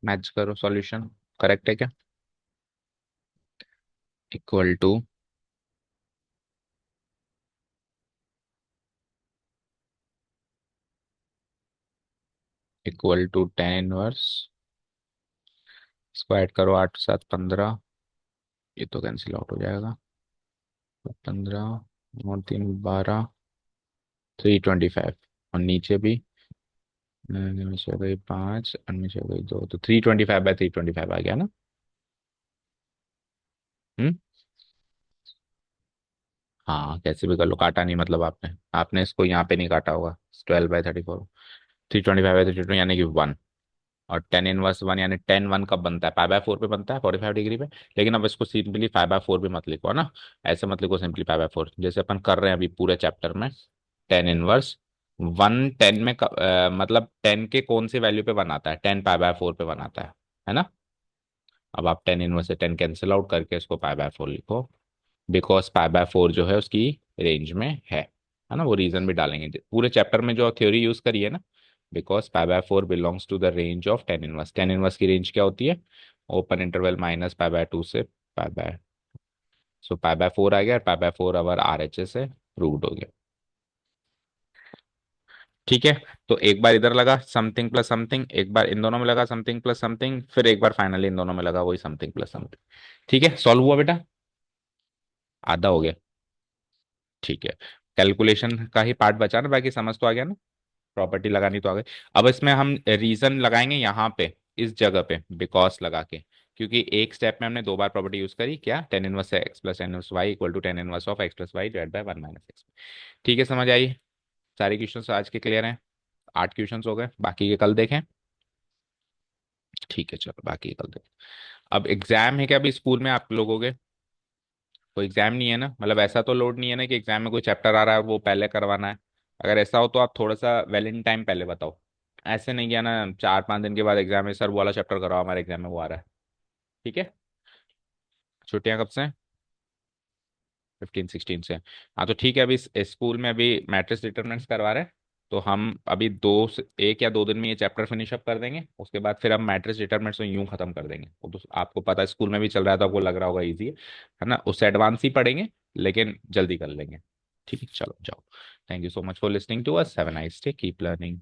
मैच करो सॉल्यूशन, करेक्ट है क्या? Equal to, equal to tan inverse, इसको ऐड करो, 8 7 15, ये तो कैंसिल आउट हो जाएगा। 15 और 3 12, 325, और नीचे भी नीचे गई 5 और नीचे गई 2, तो 325/325 आ गया ना। हम्म। हाँ कैसे भी कर लो, काटा नहीं मतलब आपने आपने इसको यहाँ पे नहीं काटा होगा। 12/34, 325/32 यानी कि 1। और tan−1 यानी tan 1 कब बनता है, पाई/4 पे बनता है, 45 डिग्री पे। लेकिन अब इसको सिंपली पाई/4 भी मत लिखो, है ना। ऐसे मत लिखो सिंपली पाई/4, जैसे अपन कर रहे हैं अभी पूरे चैप्टर में। tan−1 10 में मतलब 10 के कौन सी वैल्यू पे बनाता है, 10 पाई/4 पे बनाता है ना। अब आप tan−1 से 10 कैंसिल आउट करके इसको पाई/4 लिखो, बिकॉज पाई/4 जो है उसकी रेंज में है ना। वो रीजन भी डालेंगे पूरे चैप्टर में जो थ्योरी यूज करी है ना। बिकॉज पाई/4 belongs to the range of tan−1 की रेंज क्या होती है, ओपन इंटरवल -पाई/2 से पाई, सो पाई/4 आ गया, पाई/4 अवर RHS से प्रूव्ड हो गया। ठीक है। तो एक बार इधर लगा समथिंग प्लस समथिंग, एक बार इन दोनों में लगा समथिंग प्लस समथिंग, फिर एक बार फाइनली इन दोनों में लगा वही समथिंग प्लस समथिंग। ठीक है, सॉल्व हुआ बेटा, आधा हो गया। ठीक है, कैलकुलेशन का ही पार्ट बचा ना, बाकी समझ तो आ गया ना। प्रॉपर्टी लगानी तो आ गई। अब इसमें हम रीजन लगाएंगे यहाँ पे, इस जगह पे बिकॉज लगा के, क्योंकि एक स्टेप में हमने 2 बार प्रॉपर्टी यूज करी, क्या tan−1 x + tan−1 y equal to tan−1 of x + y/-1 - x। ठीक है, समझ आई। सारे क्वेश्चन आज के क्लियर हैं। 8 क्वेश्चन हो गए, बाकी के कल देखें। ठीक है चलो, बाकी के कल देखें। अब एग्जाम है क्या अभी स्कूल में आप लोगों के? कोई एग्जाम नहीं है ना, मतलब ऐसा तो लोड नहीं है ना कि एग्जाम में कोई चैप्टर आ रहा है वो पहले करवाना है। अगर ऐसा हो तो आप थोड़ा सा वेल इन टाइम पहले बताओ। ऐसे नहीं किया ना, 4 5 दिन के बाद एग्जाम है, सर वो वाला चैप्टर कराओ, हमारे एग्जाम में वो आ रहा है। ठीक है। छुट्टियां कब से हैं? 15 16 से। हाँ तो ठीक है, अभी स्कूल में अभी मैट्रिक्स डिटरमिनेंट्स करवा रहे हैं। तो हम अभी 1 या 2 दिन में ये चैप्टर फिनिश अप कर देंगे, उसके बाद फिर हम मैट्रिक्स डिटरमिनेंट्स में यूं खत्म कर देंगे। वो तो आपको पता है स्कूल में भी चल रहा है तो आपको लग रहा होगा इजी है ना, उससे एडवांस ही पढ़ेंगे लेकिन जल्दी कर लेंगे। ठीक है चलो जाओ। Thank you so much for listening to us, have a nice day, keep learning.